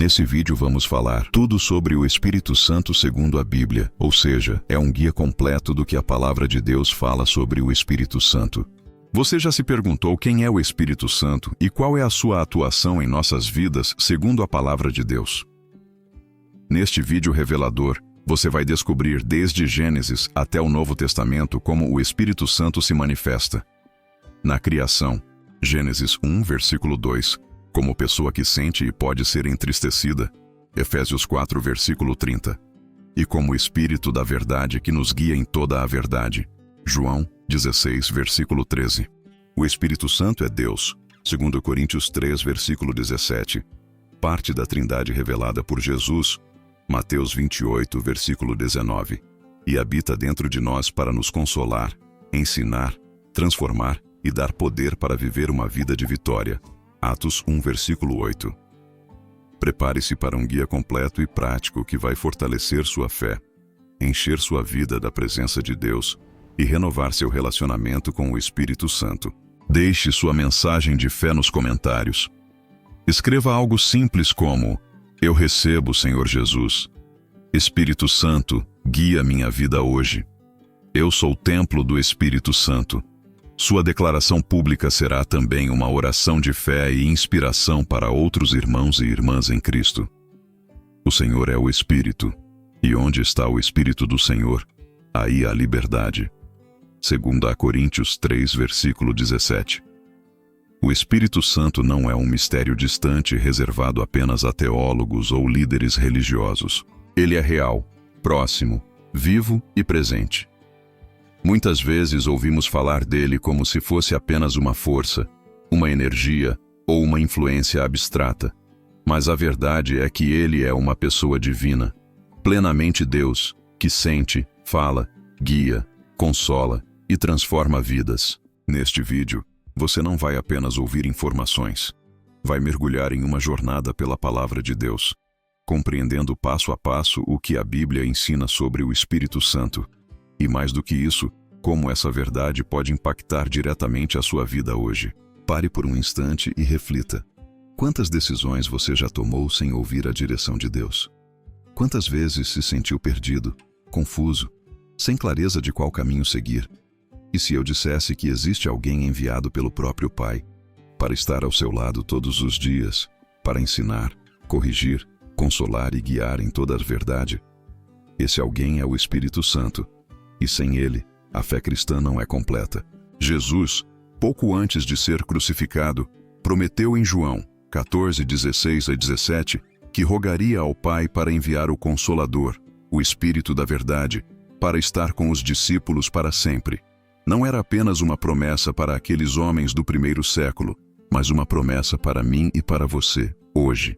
Nesse vídeo vamos falar tudo sobre o Espírito Santo segundo a Bíblia, ou seja, é um guia completo do que a palavra de Deus fala sobre o Espírito Santo. Você já se perguntou quem é o Espírito Santo e qual é a sua atuação em nossas vidas segundo a palavra de Deus? Neste vídeo revelador, você vai descobrir desde Gênesis até o Novo Testamento como o Espírito Santo se manifesta. Na criação, Gênesis 1, versículo 2, como pessoa que sente e pode ser entristecida, Efésios 4, versículo 30, e como Espírito da verdade que nos guia em toda a verdade, João 16, versículo 13. O Espírito Santo é Deus, segundo Coríntios 3, versículo 17, parte da Trindade revelada por Jesus, Mateus 28, versículo 19, e habita dentro de nós para nos consolar, ensinar, transformar e dar poder para viver uma vida de vitória. Atos 1, versículo 8. Prepare-se para um guia completo e prático que vai fortalecer sua fé, encher sua vida da presença de Deus e renovar seu relacionamento com o Espírito Santo. Deixe sua mensagem de fé nos comentários. Escreva algo simples como: Eu recebo, Senhor Jesus. Espírito Santo, guia minha vida hoje. Eu sou o templo do Espírito Santo. Sua declaração pública será também uma oração de fé e inspiração para outros irmãos e irmãs em Cristo. O Senhor é o Espírito, e onde está o Espírito do Senhor, aí há liberdade. 2 Coríntios 3, versículo 17. O Espírito Santo não é um mistério distante reservado apenas a teólogos ou líderes religiosos. Ele é real, próximo, vivo e presente. Muitas vezes ouvimos falar dele como se fosse apenas uma força, uma energia ou uma influência abstrata. Mas a verdade é que ele é uma pessoa divina, plenamente Deus, que sente, fala, guia, consola e transforma vidas. Neste vídeo, você não vai apenas ouvir informações. Vai mergulhar em uma jornada pela palavra de Deus, compreendendo passo a passo o que a Bíblia ensina sobre o Espírito Santo. E mais do que isso, como essa verdade pode impactar diretamente a sua vida hoje. Pare por um instante e reflita. Quantas decisões você já tomou sem ouvir a direção de Deus? Quantas vezes se sentiu perdido, confuso, sem clareza de qual caminho seguir? E se eu dissesse que existe alguém enviado pelo próprio Pai, para estar ao seu lado todos os dias, para ensinar, corrigir, consolar e guiar em toda a verdade? Esse alguém é o Espírito Santo. E sem ele, a fé cristã não é completa. Jesus, pouco antes de ser crucificado, prometeu em João 14, 16 a 17, que rogaria ao Pai para enviar o Consolador, o Espírito da verdade, para estar com os discípulos para sempre. Não era apenas uma promessa para aqueles homens do primeiro século, mas uma promessa para mim e para você, hoje.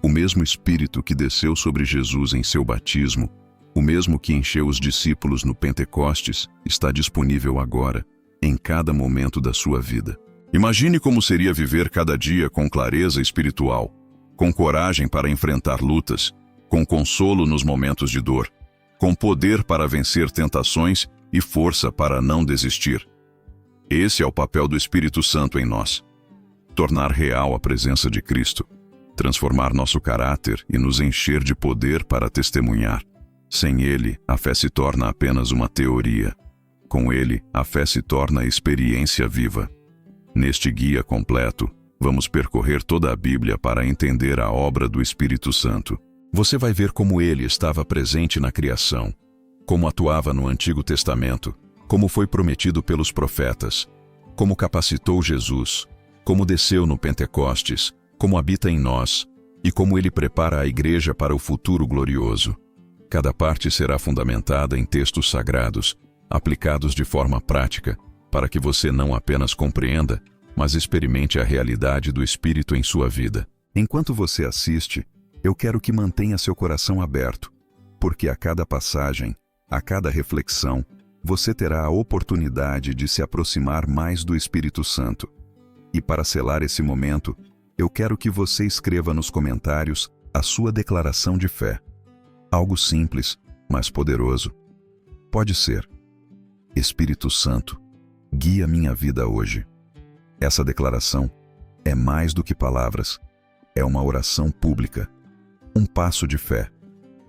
O mesmo Espírito que desceu sobre Jesus em seu batismo, o mesmo que encheu os discípulos no Pentecostes, está disponível agora, em cada momento da sua vida. Imagine como seria viver cada dia com clareza espiritual, com coragem para enfrentar lutas, com consolo nos momentos de dor, com poder para vencer tentações e força para não desistir. Esse é o papel do Espírito Santo em nós. Tornar real a presença de Cristo, transformar nosso caráter e nos encher de poder para testemunhar. Sem ele, a fé se torna apenas uma teoria. Com ele, a fé se torna experiência viva. Neste guia completo, vamos percorrer toda a Bíblia para entender a obra do Espírito Santo. Você vai ver como ele estava presente na criação, como atuava no Antigo Testamento, como foi prometido pelos profetas, como capacitou Jesus, como desceu no Pentecostes, como habita em nós e como ele prepara a igreja para o futuro glorioso. Cada parte será fundamentada em textos sagrados, aplicados de forma prática, para que você não apenas compreenda, mas experimente a realidade do Espírito em sua vida. Enquanto você assiste, eu quero que mantenha seu coração aberto, porque a cada passagem, a cada reflexão, você terá a oportunidade de se aproximar mais do Espírito Santo. E para selar esse momento, eu quero que você escreva nos comentários a sua declaração de fé. Algo simples, mas poderoso. Pode ser: Espírito Santo, guia minha vida hoje. Essa declaração é mais do que palavras. É uma oração pública, Um passo de fé.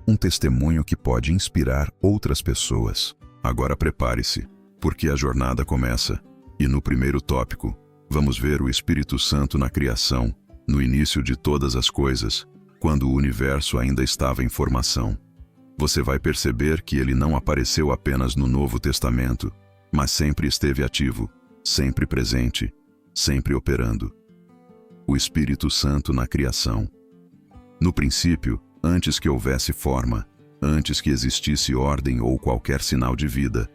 Um testemunho que pode inspirar outras pessoas. Agora prepare-se, porque a jornada começa. E no primeiro tópico, vamos ver o Espírito Santo na criação, no início de todas as coisas, quando o universo ainda estava em formação. Você vai perceber que ele não apareceu apenas no Novo Testamento, mas sempre esteve ativo, sempre presente, sempre operando. O Espírito Santo na criação. No princípio, antes que houvesse forma, antes que existisse ordem ou qualquer sinal de vida,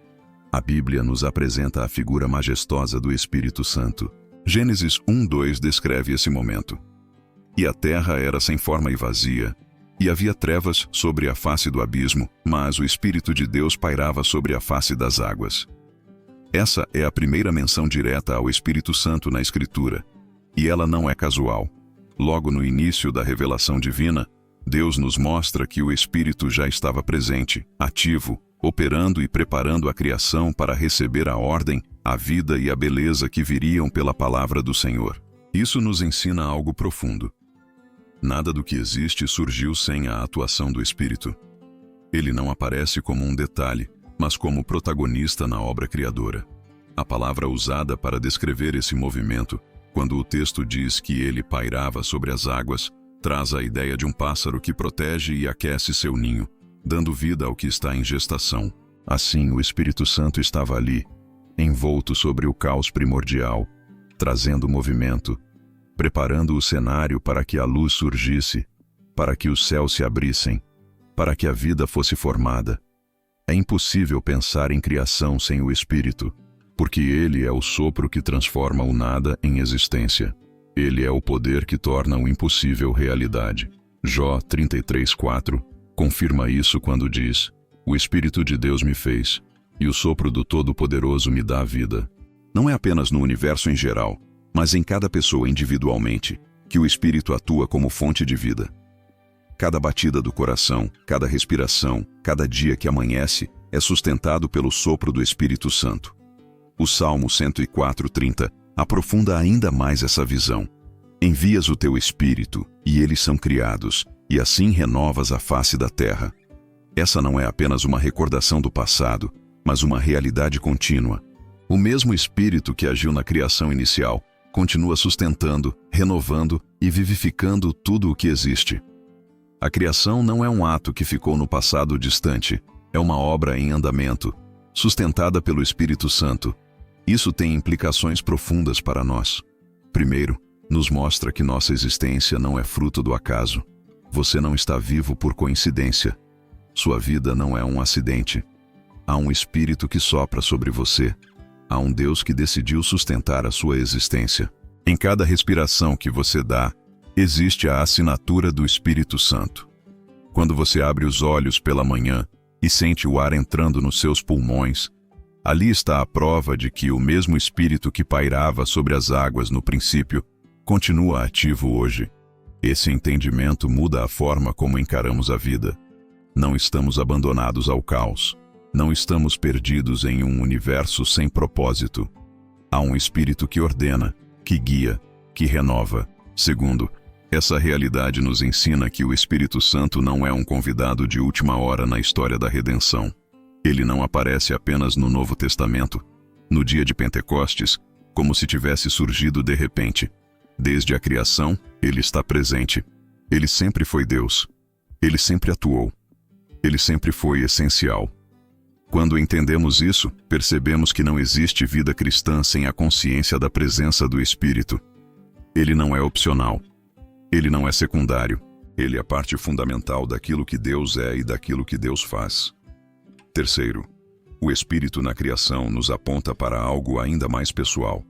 a Bíblia nos apresenta a figura majestosa do Espírito Santo. Gênesis 1:2 descreve esse momento. E a terra era sem forma e vazia, e havia trevas sobre a face do abismo, mas o Espírito de Deus pairava sobre a face das águas. Essa é a primeira menção direta ao Espírito Santo na Escritura, e ela não é casual. Logo no início da revelação divina, Deus nos mostra que o Espírito já estava presente, ativo, operando e preparando a criação para receber a ordem, a vida e a beleza que viriam pela palavra do Senhor. Isso nos ensina algo profundo. Nada do que existe surgiu sem a atuação do Espírito. Ele não aparece como um detalhe, mas como protagonista na obra criadora. A palavra usada para descrever esse movimento, quando o texto diz que ele pairava sobre as águas, traz a ideia de um pássaro que protege e aquece seu ninho, dando vida ao que está em gestação. Assim, o Espírito Santo estava ali, envolto sobre o caos primordial, trazendo movimento, preparando o cenário para que a luz surgisse, para que os céus se abrissem, para que a vida fosse formada. É impossível pensar em criação sem o Espírito, porque ele é o sopro que transforma o nada em existência. Ele é o poder que torna o impossível realidade. Jó 33:4 confirma isso quando diz: "O Espírito de Deus me fez, e o sopro do Todo-Poderoso me dá a vida." Não é apenas no universo em geral, mas em cada pessoa individualmente, que o Espírito atua como fonte de vida. Cada batida do coração, cada respiração, cada dia que amanhece, é sustentado pelo sopro do Espírito Santo. O Salmo 104:30 aprofunda ainda mais essa visão. Envias o teu Espírito, e eles são criados, e assim renovas a face da terra. Essa não é apenas uma recordação do passado, mas uma realidade contínua. O mesmo Espírito que agiu na criação inicial continua sustentando, renovando e vivificando tudo o que existe. A criação não é um ato que ficou no passado distante, é uma obra em andamento, sustentada pelo Espírito Santo. Isso tem implicações profundas para nós. Primeiro, nos mostra que nossa existência não é fruto do acaso. Você não está vivo por coincidência. Sua vida não é um acidente. Há um Espírito que sopra sobre você. Há um Deus que decidiu sustentar a sua existência. Em cada respiração que você dá, existe a assinatura do Espírito Santo. Quando você abre os olhos pela manhã e sente o ar entrando nos seus pulmões, ali está a prova de que o mesmo Espírito que pairava sobre as águas no princípio continua ativo hoje. Esse entendimento muda a forma como encaramos a vida. Não estamos abandonados ao caos. Não estamos perdidos em um universo sem propósito. Há um Espírito que ordena, que guia, que renova. Segundo, essa realidade nos ensina que o Espírito Santo não é um convidado de última hora na história da redenção. Ele não aparece apenas no Novo Testamento, no dia de Pentecostes, como se tivesse surgido de repente. Desde a criação, ele está presente. Ele sempre foi Deus. Ele sempre atuou. Ele sempre foi essencial. Quando entendemos isso, percebemos que não existe vida cristã sem a consciência da presença do Espírito. Ele não é opcional. Ele não é secundário. Ele é parte fundamental daquilo que Deus é e daquilo que Deus faz. Terceiro, o Espírito na criação nos aponta para algo ainda mais pessoal.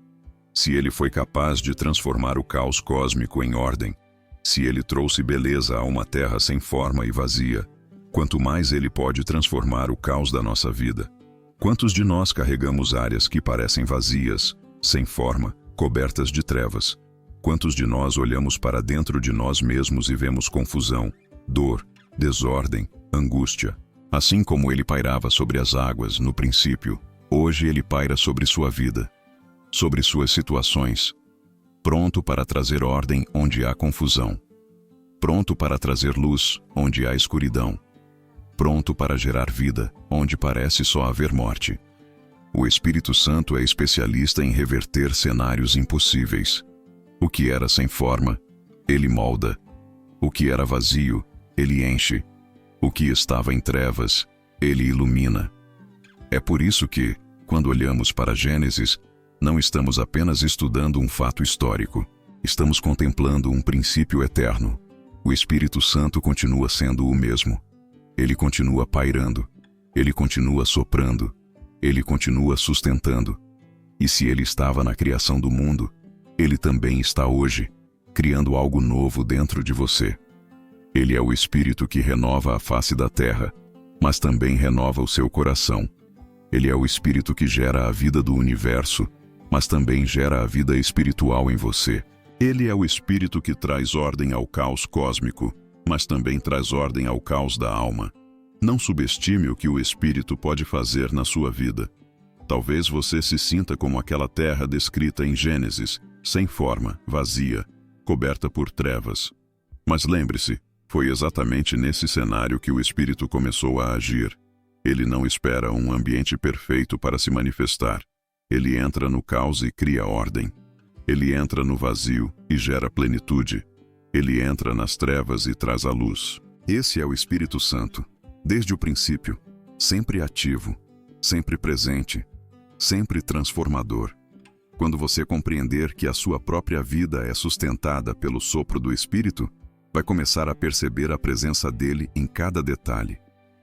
Se ele foi capaz de transformar o caos cósmico em ordem, se ele trouxe beleza a uma terra sem forma e vazia, quanto mais ele pode transformar o caos da nossa vida. Quantos de nós carregamos áreas que parecem vazias, sem forma, cobertas de trevas? Quantos de nós olhamos para dentro de nós mesmos e vemos confusão, dor, desordem, angústia? Assim como ele pairava sobre as águas no princípio, hoje ele paira sobre sua vida, sobre suas situações, pronto para trazer ordem onde há confusão. pronto para trazer luz onde há escuridão, pronto para gerar vida onde parece só haver morte. O Espírito Santo é especialista em reverter cenários impossíveis. O que era sem forma, ele molda. O que era vazio, ele enche. O que estava em trevas, ele ilumina. É por isso que, quando olhamos para Gênesis, não estamos apenas estudando um fato histórico. Estamos contemplando um princípio eterno. O Espírito Santo continua sendo o mesmo. Ele continua pairando. Ele continua soprando. Ele continua sustentando. E se ele estava na criação do mundo, ele também está hoje, criando algo novo dentro de você. Ele é o Espírito que renova a face da terra, mas também renova o seu coração. Ele é o Espírito que gera a vida do universo, mas também gera a vida espiritual em você. Ele é o Espírito que traz ordem ao caos cósmico, mas também traz ordem ao caos da alma. Não subestime o que o Espírito pode fazer na sua vida. Talvez você se sinta como aquela terra descrita em Gênesis, sem forma, vazia, coberta por trevas. Mas lembre-se, foi exatamente nesse cenário que o Espírito começou a agir. Ele não espera um ambiente perfeito para se manifestar. Ele entra no caos e cria ordem. Ele entra no vazio e gera plenitude. Ele entra nas trevas e traz a luz. Esse é o Espírito Santo, desde o princípio, sempre ativo, sempre presente, sempre transformador. Quando você compreender que a sua própria vida é sustentada pelo sopro do Espírito, vai começar a perceber a presença dele em cada detalhe.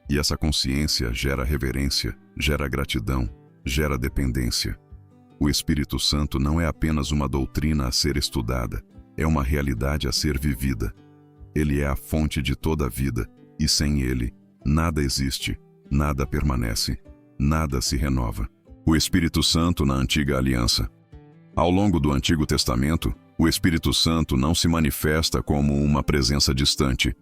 E essa consciência gera reverência, gera gratidão, gera dependência. O Espírito Santo não é apenas uma doutrina a ser estudada, é uma realidade a ser vivida. Ele é a fonte de toda a vida, e sem ele, nada existe, nada permanece, nada se renova. O Espírito Santo na Antiga Aliança. Ao longo do Antigo Testamento, o Espírito Santo não se manifesta como uma presença distante,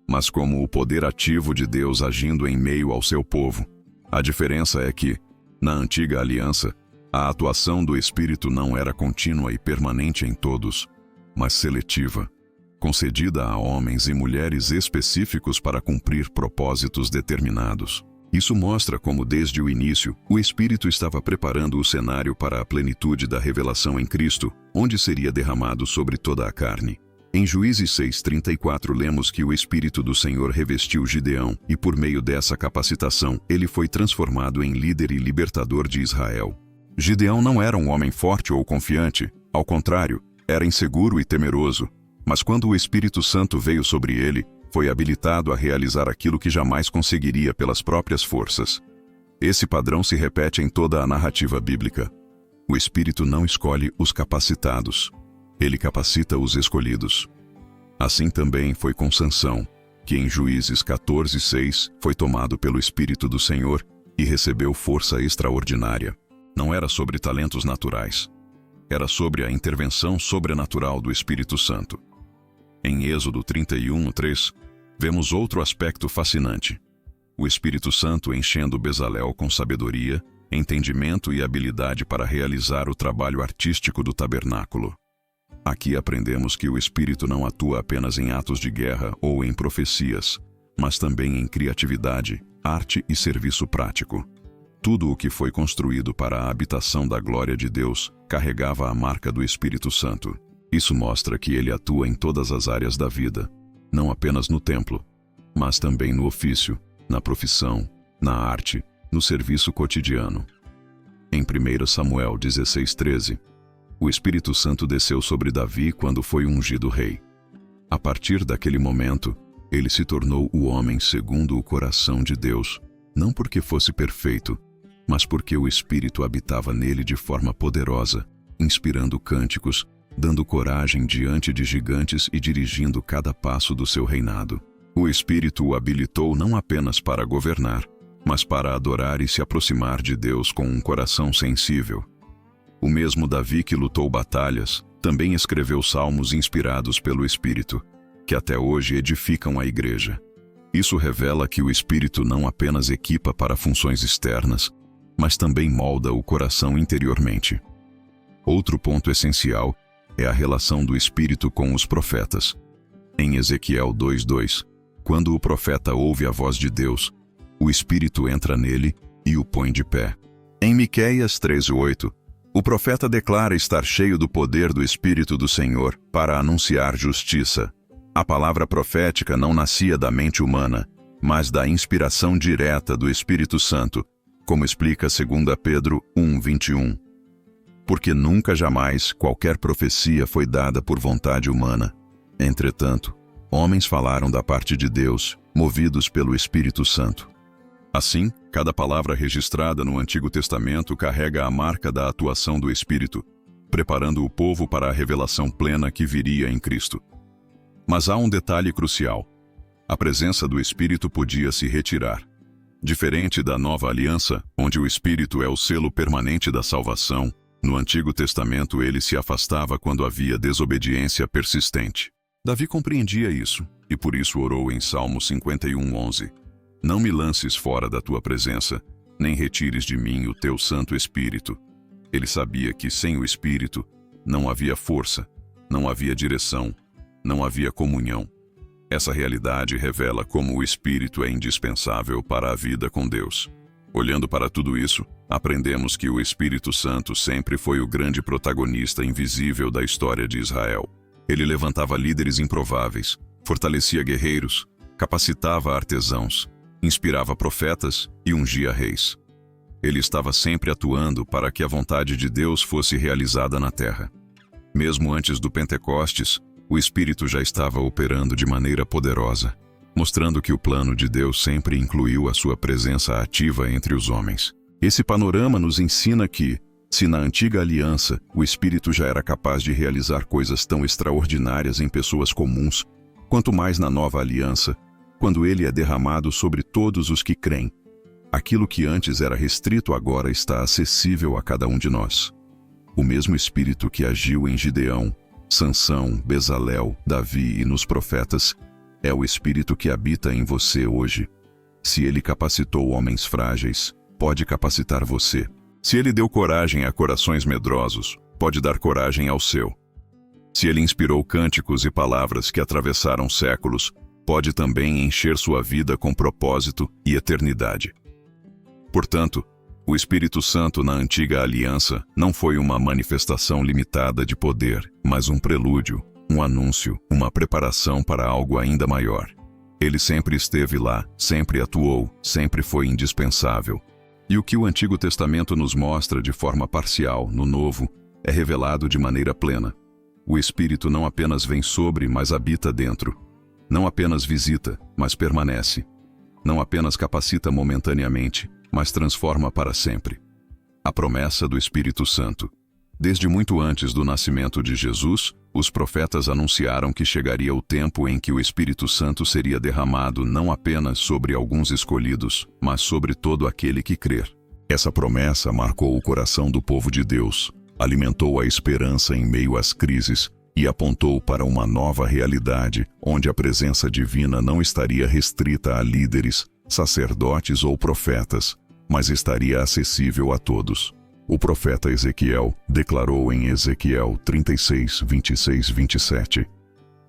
mas como o poder ativo de Deus agindo em meio ao seu povo. A diferença é que, na Antiga Aliança, a atuação do Espírito não era contínua e permanente em todos, mas seletiva, concedida a homens e mulheres específicos para cumprir propósitos determinados. Isso mostra como, desde o início, o Espírito estava preparando o cenário para a plenitude da revelação em Cristo, onde seria derramado sobre toda a carne. Em Juízes 6:34 lemos que o Espírito do Senhor revestiu Gideão, e por meio dessa capacitação, ele foi transformado em líder e libertador de Israel. Gideão não era um homem forte ou confiante, ao contrário, era inseguro e temeroso, mas quando o Espírito Santo veio sobre ele, foi habilitado a realizar aquilo que jamais conseguiria pelas próprias forças. Esse padrão se repete em toda a narrativa bíblica. O Espírito não escolhe os capacitados, ele capacita os escolhidos. Assim também foi com Sansão, que em Juízes 14:6 foi tomado pelo Espírito do Senhor e recebeu força extraordinária. Não era sobre talentos naturais, era sobre a intervenção sobrenatural do Espírito Santo. Em Êxodo 31:3, vemos outro aspecto fascinante. O Espírito Santo enchendo Bezalel com sabedoria, entendimento e habilidade para realizar o trabalho artístico do tabernáculo. Aqui aprendemos que o Espírito não atua apenas em atos de guerra ou em profecias, mas também em criatividade, arte e serviço prático. Tudo o que foi construído para a habitação da glória de Deus carregava a marca do Espírito Santo. Isso mostra que ele atua em todas as áreas da vida, não apenas no templo, mas também no ofício, na profissão, na arte, no serviço cotidiano. Em 1 Samuel 16:13, o Espírito Santo desceu sobre Davi quando foi ungido rei. A partir daquele momento, ele se tornou o homem segundo o coração de Deus, não porque fosse perfeito, mas porque o Espírito habitava nele de forma poderosa, inspirando cânticos, dando coragem diante de gigantes e dirigindo cada passo do seu reinado. O Espírito o habilitou não apenas para governar, mas para adorar e se aproximar de Deus com um coração sensível. O mesmo Davi que lutou batalhas, também escreveu salmos inspirados pelo Espírito, que até hoje edificam a igreja. Isso revela que o Espírito não apenas equipa para funções externas, mas também molda o coração interiormente. Outro ponto essencial é a relação do Espírito com os profetas. Em Ezequiel 2:2, quando o profeta ouve a voz de Deus, o Espírito entra nele e o põe de pé. Em Miqueias 13:8, o profeta declara estar cheio do poder do Espírito do Senhor para anunciar justiça. A palavra profética não nascia da mente humana, mas da inspiração direta do Espírito Santo, como explica 2 Pedro 1:21. Porque nunca jamais qualquer profecia foi dada por vontade humana. Entretanto, homens falaram da parte de Deus, movidos pelo Espírito Santo. Assim, cada palavra registrada no Antigo Testamento carrega a marca da atuação do Espírito, preparando o povo para a revelação plena que viria em Cristo. Mas há um detalhe crucial. A presença do Espírito podia se retirar. Diferente da Nova Aliança, onde o Espírito é o selo permanente da salvação, no Antigo Testamento ele se afastava quando havia desobediência persistente. Davi compreendia isso, e por isso orou em Salmo 51:11. Não me lances fora da tua presença, nem retires de mim o teu Santo Espírito. Ele sabia que sem o Espírito não havia força, não havia direção, não havia comunhão. Essa realidade revela como o Espírito é indispensável para a vida com Deus. Olhando para tudo isso, aprendemos que o Espírito Santo sempre foi o grande protagonista invisível da história de Israel. Ele levantava líderes improváveis, fortalecia guerreiros, capacitava artesãos, inspirava profetas e ungia reis. Ele estava sempre atuando para que a vontade de Deus fosse realizada na terra. Mesmo antes do Pentecostes, o Espírito já estava operando de maneira poderosa, mostrando que o plano de Deus sempre incluiu a sua presença ativa entre os homens. Esse panorama nos ensina que, se na antiga aliança o Espírito já era capaz de realizar coisas tão extraordinárias em pessoas comuns, quanto mais na nova aliança, quando ele é derramado sobre todos os que creem. Aquilo que antes era restrito agora está acessível a cada um de nós. O mesmo Espírito que agiu em Gideão, Sansão, Bezalel, Davi e nos profetas, é o Espírito que habita em você hoje. Se ele capacitou homens frágeis, pode capacitar você. Se ele deu coragem a corações medrosos, pode dar coragem ao seu. Se ele inspirou cânticos e palavras que atravessaram séculos, pode também encher sua vida com propósito e eternidade. Portanto, o Espírito Santo na antiga aliança não foi uma manifestação limitada de poder, mas um prelúdio, um anúncio, uma preparação para algo ainda maior. Ele sempre esteve lá, sempre atuou, sempre foi indispensável. E o que o Antigo Testamento nos mostra de forma parcial no Novo é revelado de maneira plena. O Espírito não apenas vem sobre, mas habita dentro. Não apenas visita, mas permanece. Não apenas capacita momentaneamente, mas transforma para sempre. A promessa do Espírito Santo. Desde muito antes do nascimento de Jesus, os profetas anunciaram que chegaria o tempo em que o Espírito Santo seria derramado não apenas sobre alguns escolhidos, mas sobre todo aquele que crer. Essa promessa marcou o coração do povo de Deus, alimentou a esperança em meio às crises e apontou para uma nova realidade onde a presença divina não estaria restrita a líderes, sacerdotes ou profetas, mas estaria acessível a todos. O profeta Ezequiel declarou em Ezequiel 36, 26, 27: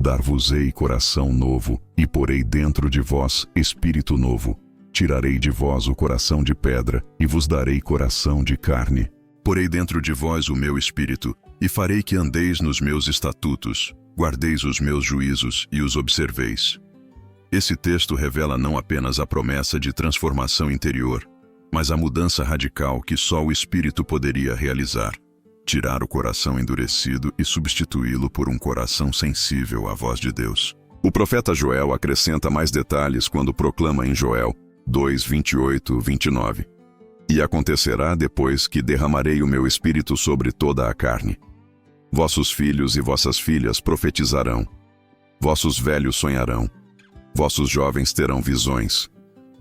Dar-vos-ei coração novo, e porei dentro de vós espírito novo. Tirarei de vós o coração de pedra, e vos darei coração de carne. Porei dentro de vós o meu espírito, e farei que andeis nos meus estatutos, guardeis os meus juízos e os observeis. Esse texto revela não apenas a promessa de transformação interior, mas a mudança radical que só o Espírito poderia realizar. Tirar o coração endurecido e substituí-lo por um coração sensível à voz de Deus. O profeta Joel acrescenta mais detalhes quando proclama em Joel 2, 28, 29. E acontecerá depois que derramarei o meu Espírito sobre toda a carne. Vossos filhos e vossas filhas profetizarão. Vossos velhos sonharão. Vossos jovens terão visões.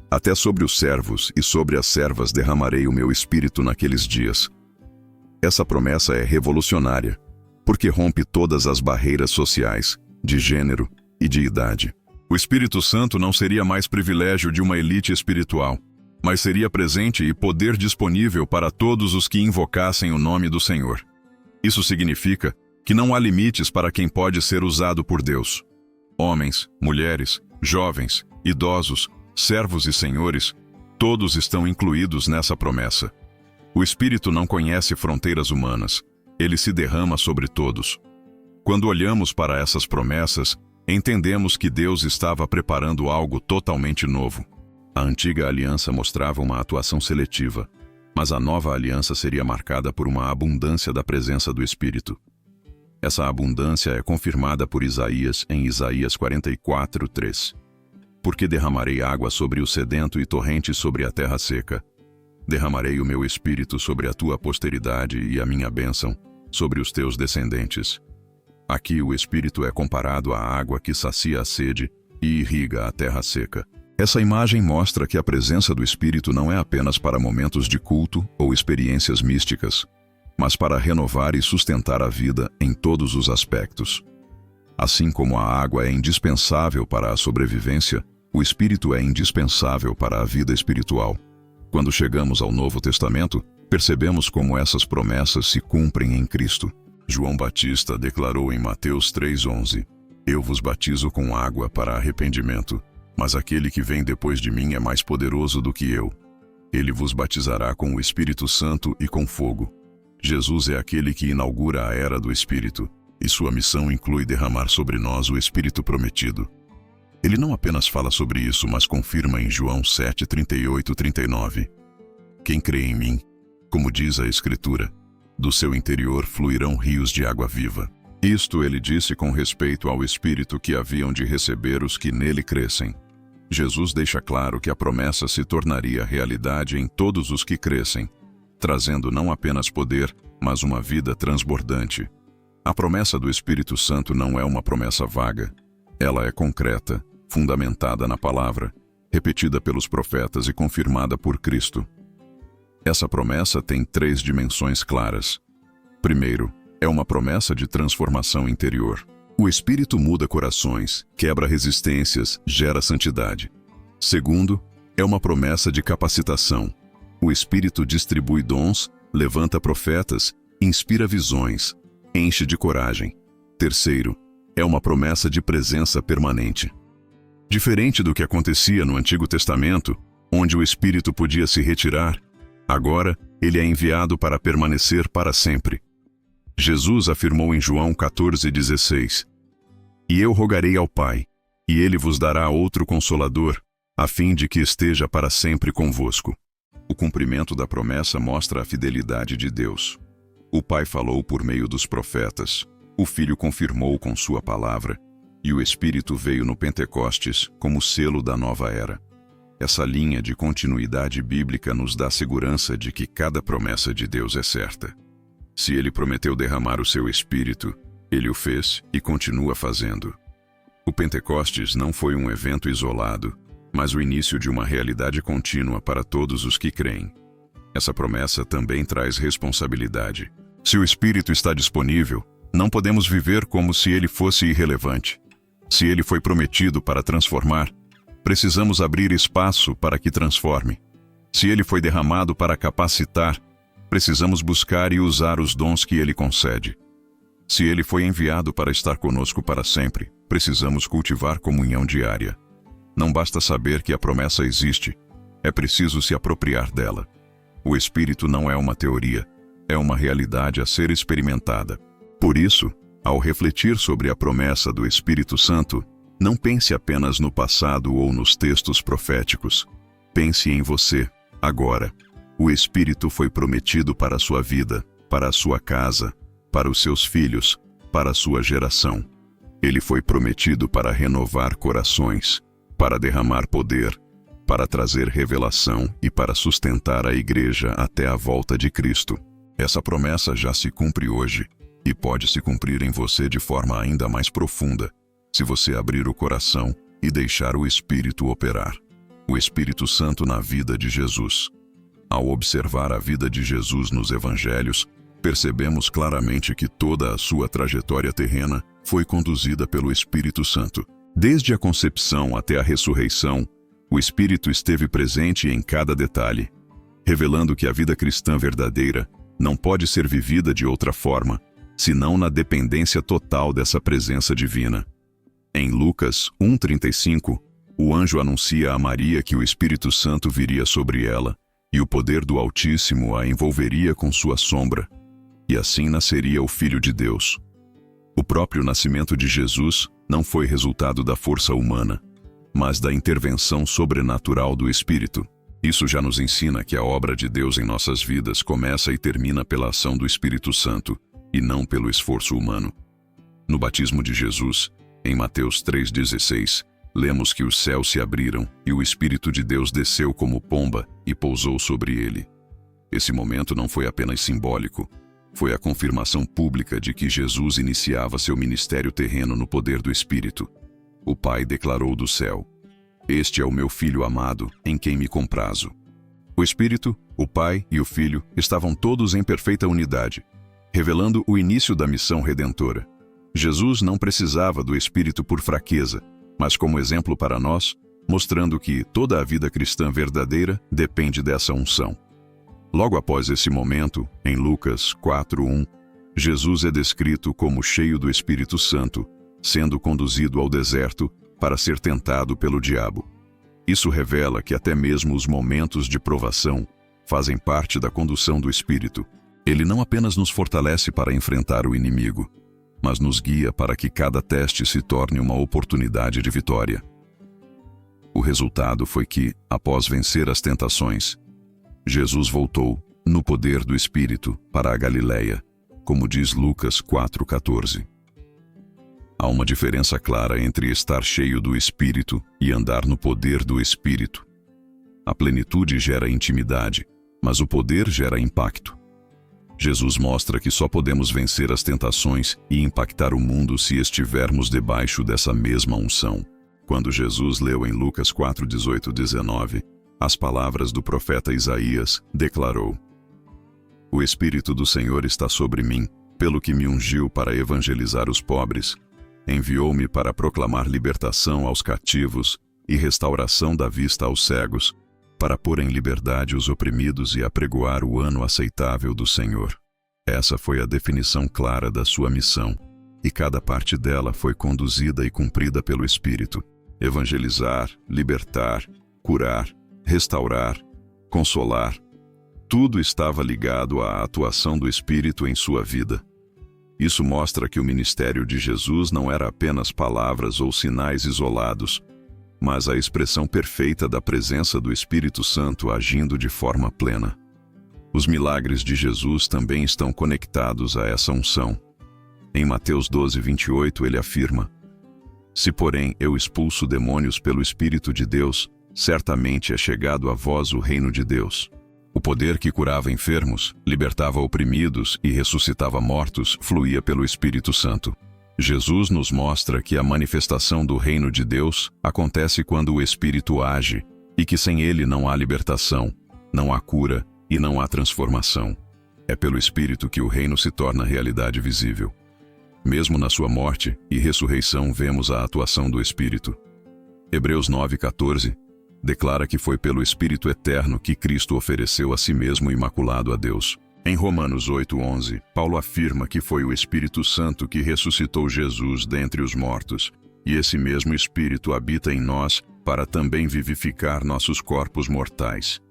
Até sobre os servos e sobre as servas derramarei o meu espírito naqueles dias. Essa promessa é revolucionária, porque rompe todas as barreiras sociais, de gênero e de idade. O Espírito Santo não seria mais privilégio de uma elite espiritual, mas seria presente e poder disponível para todos os que invocassem o nome do Senhor. Isso significa que não há limites para quem pode ser usado por Deus. Homens, mulheres, jovens, idosos, servos e senhores, todos estão incluídos nessa promessa. O Espírito não conhece fronteiras humanas. Ele se derrama sobre todos. Quando olhamos para essas promessas, entendemos que Deus estava preparando algo totalmente novo. A antiga aliança mostrava uma atuação seletiva, mas a nova aliança seria marcada por uma abundância da presença do Espírito. Essa abundância é confirmada por Isaías em Isaías 44:3. Porque derramarei água sobre o sedento e torrentes sobre a terra seca. Derramarei o meu espírito sobre a tua posteridade e a minha bênção sobre os teus descendentes. Aqui o espírito é comparado à água que sacia a sede e irriga a terra seca. Essa imagem mostra que a presença do Espírito não é apenas para momentos de culto ou experiências místicas, mas para renovar e sustentar a vida em todos os aspectos. Assim como a água é indispensável para a sobrevivência, o Espírito é indispensável para a vida espiritual. Quando chegamos ao Novo Testamento, percebemos como essas promessas se cumprem em Cristo. João Batista declarou em Mateus 3:11: Eu vos batizo com água para arrependimento, mas aquele que vem depois de mim é mais poderoso do que eu. Ele vos batizará com o Espírito Santo e com fogo. Jesus é aquele que inaugura a era do Espírito, e sua missão inclui derramar sobre nós o Espírito prometido. Ele não apenas fala sobre isso, mas confirma em João 7:38-39. Quem crê em mim, como diz a Escritura, do seu interior fluirão rios de água viva. Isto ele disse com respeito ao Espírito que haviam de receber os que nele crescem. Jesus deixa claro que a promessa se tornaria realidade em todos os que crescem, trazendo não apenas poder, mas uma vida transbordante. A promessa do Espírito Santo não é uma promessa vaga. Ela é concreta, fundamentada na palavra, repetida pelos profetas e confirmada por Cristo. Essa promessa tem 3 dimensões claras. Primeiro, é uma promessa de transformação interior. O Espírito muda corações, quebra resistências, gera santidade. Segundo, é uma promessa de capacitação. O Espírito distribui dons, levanta profetas, inspira visões, enche de coragem. Terceiro, é uma promessa de presença permanente. Diferente do que acontecia no Antigo Testamento, onde o Espírito podia se retirar, agora ele é enviado para permanecer para sempre. Jesus afirmou em João 14:16: E eu rogarei ao Pai, e ele vos dará outro Consolador, a fim de que esteja para sempre convosco. O cumprimento da promessa mostra a fidelidade de Deus. O Pai falou por meio dos profetas, o Filho confirmou com sua palavra, e o Espírito veio no Pentecostes como selo da nova era. Essa linha de continuidade bíblica nos dá segurança de que cada promessa de Deus é certa. Se ele prometeu derramar o seu Espírito, ele o fez e continua fazendo. O Pentecostes não foi um evento isolado, mas o início de uma realidade contínua para todos os que creem. Essa promessa também traz responsabilidade. Se o Espírito está disponível, não podemos viver como se ele fosse irrelevante. Se ele foi prometido para transformar, precisamos abrir espaço para que transforme. Se ele foi derramado para capacitar, precisamos buscar e usar os dons que ele concede. Se ele foi enviado para estar conosco para sempre, precisamos cultivar comunhão diária. Não basta saber que a promessa existe, é preciso se apropriar dela. O Espírito não é uma teoria, é uma realidade a ser experimentada. Por isso, ao refletir sobre a promessa do Espírito Santo, não pense apenas no passado ou nos textos proféticos. Pense em você, agora. O Espírito foi prometido para a sua vida, para a sua casa, para os seus filhos, para a sua geração. Ele foi prometido para renovar corações, para derramar poder, para trazer revelação e para sustentar a igreja até a volta de Cristo. Essa promessa já se cumpre hoje e pode se cumprir em você de forma ainda mais profunda, se você abrir o coração e deixar o Espírito operar. O Espírito Santo na vida de Jesus. Ao observar a vida de Jesus nos Evangelhos, percebemos claramente que toda a sua trajetória terrena foi conduzida pelo Espírito Santo. Desde a concepção até a ressurreição, o Espírito esteve presente em cada detalhe, revelando que a vida cristã verdadeira não pode ser vivida de outra forma, senão na dependência total dessa presença divina. Em Lucas 1:35, o anjo anuncia a Maria que o Espírito Santo viria sobre ela, e o poder do Altíssimo a envolveria com sua sombra, e assim nasceria o Filho de Deus. O próprio nascimento de Jesus não foi resultado da força humana, mas da intervenção sobrenatural do Espírito. Isso já nos ensina que a obra de Deus em nossas vidas começa e termina pela ação do Espírito Santo, e não pelo esforço humano. No batismo de Jesus, em Mateus 3,16, lemos que os céus se abriram e o Espírito de Deus desceu como pomba e pousou sobre ele. Esse momento não foi apenas simbólico, foi a confirmação pública de que Jesus iniciava seu ministério terreno no poder do Espírito. O Pai declarou do céu: "Este é o meu Filho amado, em quem me comprazo." O Espírito, o Pai e o Filho estavam todos em perfeita unidade, revelando o início da missão redentora. Jesus não precisava do Espírito por fraqueza, mas como exemplo para nós, mostrando que toda a vida cristã verdadeira depende dessa unção. Logo após esse momento, em Lucas 4:1, Jesus é descrito como cheio do Espírito Santo, sendo conduzido ao deserto para ser tentado pelo diabo. Isso revela que até mesmo os momentos de provação fazem parte da condução do Espírito. Ele não apenas nos fortalece para enfrentar o inimigo, mas nos guia para que cada teste se torne uma oportunidade de vitória. O resultado foi que, após vencer as tentações, Jesus voltou, no poder do Espírito, para a Galileia, como diz Lucas 4:14. Há uma diferença clara entre estar cheio do Espírito e andar no poder do Espírito. A plenitude gera intimidade, mas o poder gera impacto. Jesus mostra que só podemos vencer as tentações e impactar o mundo se estivermos debaixo dessa mesma unção. Quando Jesus leu em Lucas 4:18-19, as palavras do profeta Isaías, declarou: "O Espírito do Senhor está sobre mim, pelo que me ungiu para evangelizar os pobres. Enviou-me para proclamar libertação aos cativos e restauração da vista aos cegos, para pôr em liberdade os oprimidos e apregoar o ano aceitável do Senhor." Essa foi a definição clara da sua missão, e cada parte dela foi conduzida e cumprida pelo Espírito. Evangelizar, libertar, curar, restaurar, consolar. Tudo estava ligado à atuação do Espírito em sua vida. Isso mostra que o ministério de Jesus não era apenas palavras ou sinais isolados, mas a expressão perfeita da presença do Espírito Santo agindo de forma plena. Os milagres de Jesus também estão conectados a essa unção. Em Mateus 12:28 ele afirma: "Se porém eu expulso demônios pelo Espírito de Deus, certamente é chegado a vós o reino de Deus." O poder que curava enfermos, libertava oprimidos e ressuscitava mortos fluía pelo Espírito Santo. Jesus nos mostra que a manifestação do reino de Deus acontece quando o Espírito age, e que sem ele não há libertação, não há cura e não há transformação. É pelo Espírito que o reino se torna realidade visível. Mesmo na sua morte e ressurreição vemos a atuação do Espírito. Hebreus 9:14 declara que foi pelo Espírito eterno que Cristo ofereceu a si mesmo imaculado a Deus. Em Romanos 8:11, Paulo afirma que foi o Espírito Santo que ressuscitou Jesus dentre os mortos, e esse mesmo Espírito habita em nós para também vivificar nossos corpos mortais.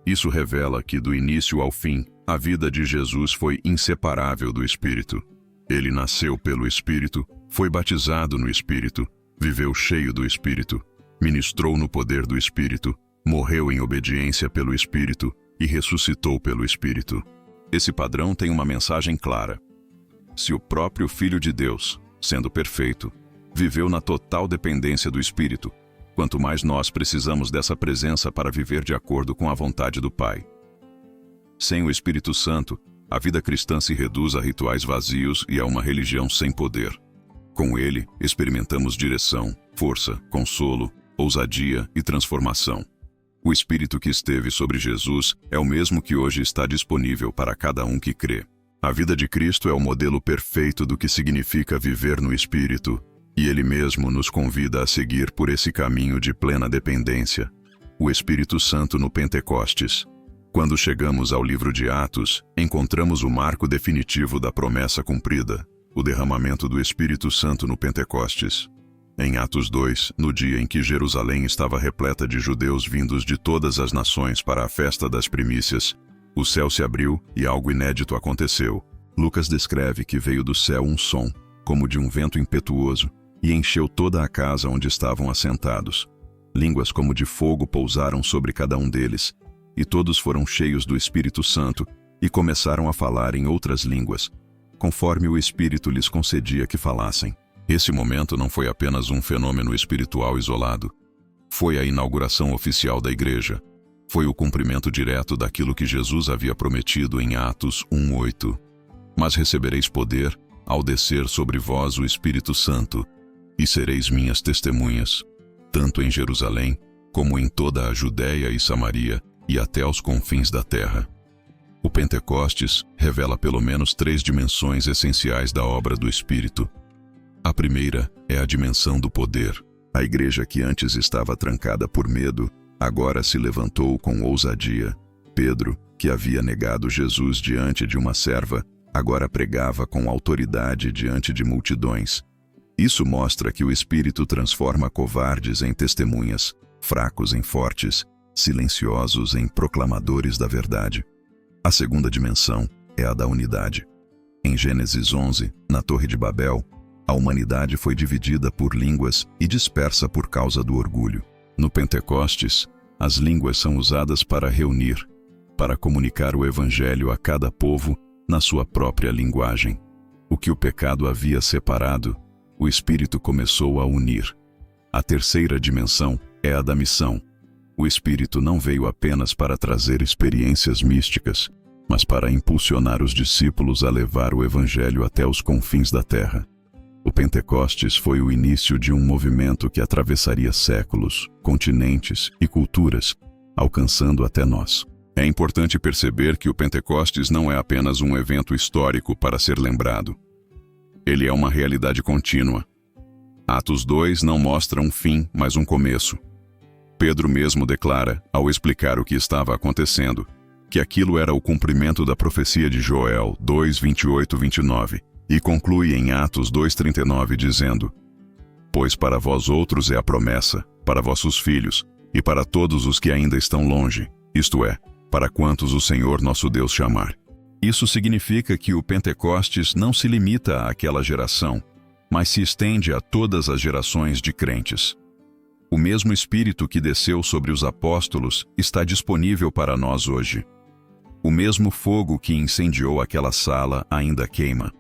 Isso revela que, do início ao fim, a vida de Jesus foi inseparável do Espírito. Ele nasceu pelo Espírito, foi batizado no Espírito, viveu cheio do Espírito, ministrou no poder do Espírito, morreu em obediência pelo Espírito e ressuscitou pelo Espírito. Esse padrão tem uma mensagem clara. Se o próprio Filho de Deus, sendo perfeito, viveu na total dependência do Espírito, quanto mais nós precisamos dessa presença para viver de acordo com a vontade do Pai. Sem o Espírito Santo, a vida cristã se reduz a rituais vazios e a uma religião sem poder. Com ele, experimentamos direção, força, consolo, ousadia e transformação. O Espírito que esteve sobre Jesus é o mesmo que hoje está disponível para cada um que crê. A vida de Cristo é o modelo perfeito do que significa viver no Espírito, e Ele mesmo nos convida a seguir por esse caminho de plena dependência. O Espírito Santo no Pentecostes. Quando chegamos ao livro de Atos, encontramos o marco definitivo da promessa cumprida, o derramamento do Espírito Santo no Pentecostes. Em Atos 2, no dia em que Jerusalém estava repleta de judeus vindos de todas as nações para a festa das primícias, o céu se abriu e algo inédito aconteceu. Lucas descreve que veio do céu um som, como de um vento impetuoso, e encheu toda a casa onde estavam assentados. Línguas como de fogo pousaram sobre cada um deles, e todos foram cheios do Espírito Santo e começaram a falar em outras línguas, conforme o Espírito lhes concedia que falassem. Esse momento não foi apenas um fenômeno espiritual isolado. Foi a inauguração oficial da igreja. Foi o cumprimento direto daquilo que Jesus havia prometido em Atos 1:8. Mas recebereis poder ao descer sobre vós o Espírito Santo, e sereis minhas testemunhas, tanto em Jerusalém, como em toda a Judéia e Samaria, e até aos confins da terra. O Pentecostes revela pelo menos 3 dimensões essenciais da obra do Espírito. A primeira é a dimensão do poder. A igreja que antes estava trancada por medo, agora se levantou com ousadia. Pedro, que havia negado Jesus diante de uma serva, agora pregava com autoridade diante de multidões. Isso mostra que o Espírito transforma covardes em testemunhas, fracos em fortes, silenciosos em proclamadores da verdade. A segunda dimensão é a da unidade. Em Gênesis 11, na Torre de Babel, a humanidade foi dividida por línguas e dispersa por causa do orgulho. No Pentecostes, as línguas são usadas para reunir, para comunicar o Evangelho a cada povo na sua própria linguagem. O que o pecado havia separado, o Espírito começou a unir. A terceira dimensão é a da missão. O Espírito não veio apenas para trazer experiências místicas, mas para impulsionar os discípulos a levar o Evangelho até os confins da terra. O Pentecostes foi o início de um movimento que atravessaria séculos, continentes e culturas, alcançando até nós. É importante perceber que o Pentecostes não é apenas um evento histórico para ser lembrado. Ele é uma realidade contínua. Atos 2 não mostra um fim, mas um começo. Pedro mesmo declara, ao explicar o que estava acontecendo, que aquilo era o cumprimento da profecia de Joel 2:28-29, e conclui em Atos 2:39 dizendo: Pois para vós outros é a promessa, para vossos filhos, e para todos os que ainda estão longe, isto é, para quantos o Senhor nosso Deus chamar. Isso significa que o Pentecostes não se limita àquela geração, mas se estende a todas as gerações de crentes. O mesmo Espírito que desceu sobre os apóstolos está disponível para nós hoje. O mesmo fogo que incendiou aquela sala ainda queima.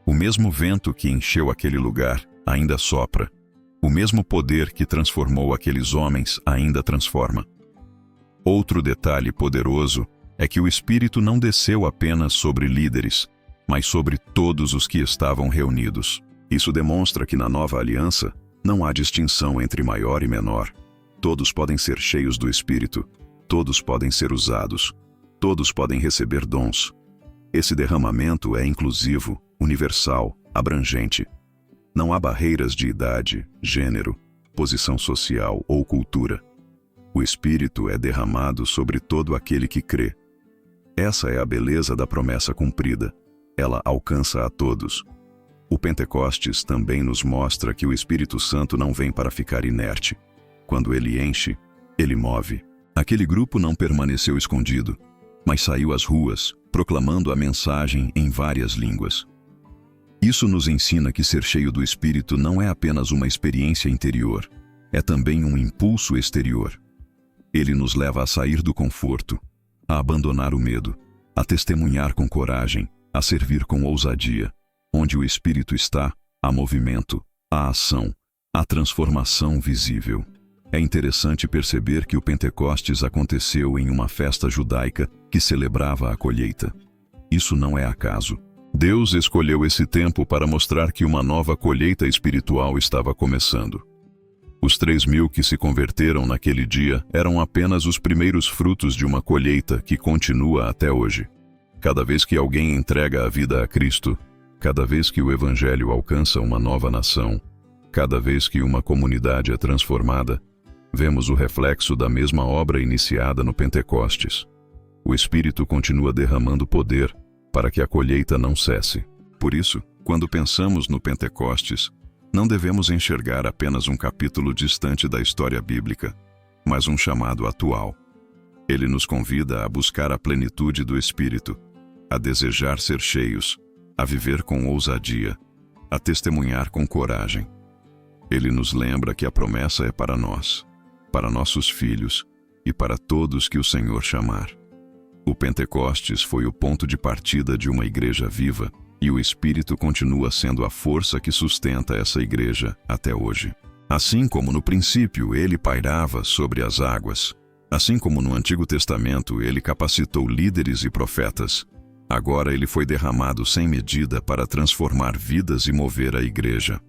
O mesmo vento que encheu aquele lugar ainda sopra. O mesmo poder que transformou aqueles homens ainda transforma. Outro detalhe poderoso é que o Espírito não desceu apenas sobre líderes, mas sobre todos os que estavam reunidos. Isso demonstra que na nova aliança não há distinção entre maior e menor. Todos podem ser cheios do Espírito, todos podem ser usados, todos podem receber dons. Esse derramamento é inclusivo, universal, abrangente. Não há barreiras de idade, gênero, posição social ou cultura. O Espírito é derramado sobre todo aquele que crê. Essa é a beleza da promessa cumprida. Ela alcança a todos. O Pentecostes também nos mostra que o Espírito Santo não vem para ficar inerte. Quando ele enche, ele move. Aquele grupo não permaneceu escondido, mas saiu às ruas, proclamando a mensagem em várias línguas. Isso nos ensina que ser cheio do Espírito não é apenas uma experiência interior, é também um impulso exterior. Ele nos leva a sair do conforto, a abandonar o medo, a testemunhar com coragem, a servir com ousadia. Onde o Espírito está, há movimento, há ação, há transformação visível. É interessante perceber que o Pentecostes aconteceu em uma festa judaica que celebrava a colheita. Isso não é acaso. Deus escolheu esse tempo para mostrar que uma nova colheita espiritual estava começando. Os 3.000 que se converteram naquele dia eram apenas os primeiros frutos de uma colheita que continua até hoje. Cada vez que alguém entrega a vida a Cristo, cada vez que o Evangelho alcança uma nova nação, cada vez que uma comunidade é transformada, vemos o reflexo da mesma obra iniciada no Pentecostes. O Espírito continua derramando poder para que a colheita não cesse. Por isso, quando pensamos no Pentecostes, Não devemos enxergar apenas um capítulo distante da história bíblica, mas um chamado atual. Ele nos convida a buscar a plenitude do Espírito, a desejar ser cheios, a viver com ousadia, a testemunhar com coragem. Ele nos lembra que a promessa é para nós, para nossos filhos e para todos que o Senhor chamar. O Pentecostes foi o ponto de partida de uma igreja viva, e o Espírito continua sendo a força que sustenta essa igreja até hoje. Assim como no princípio ele pairava sobre as águas, assim como no Antigo Testamento ele capacitou líderes e profetas, agora ele foi derramado sem medida para transformar vidas e mover a igreja.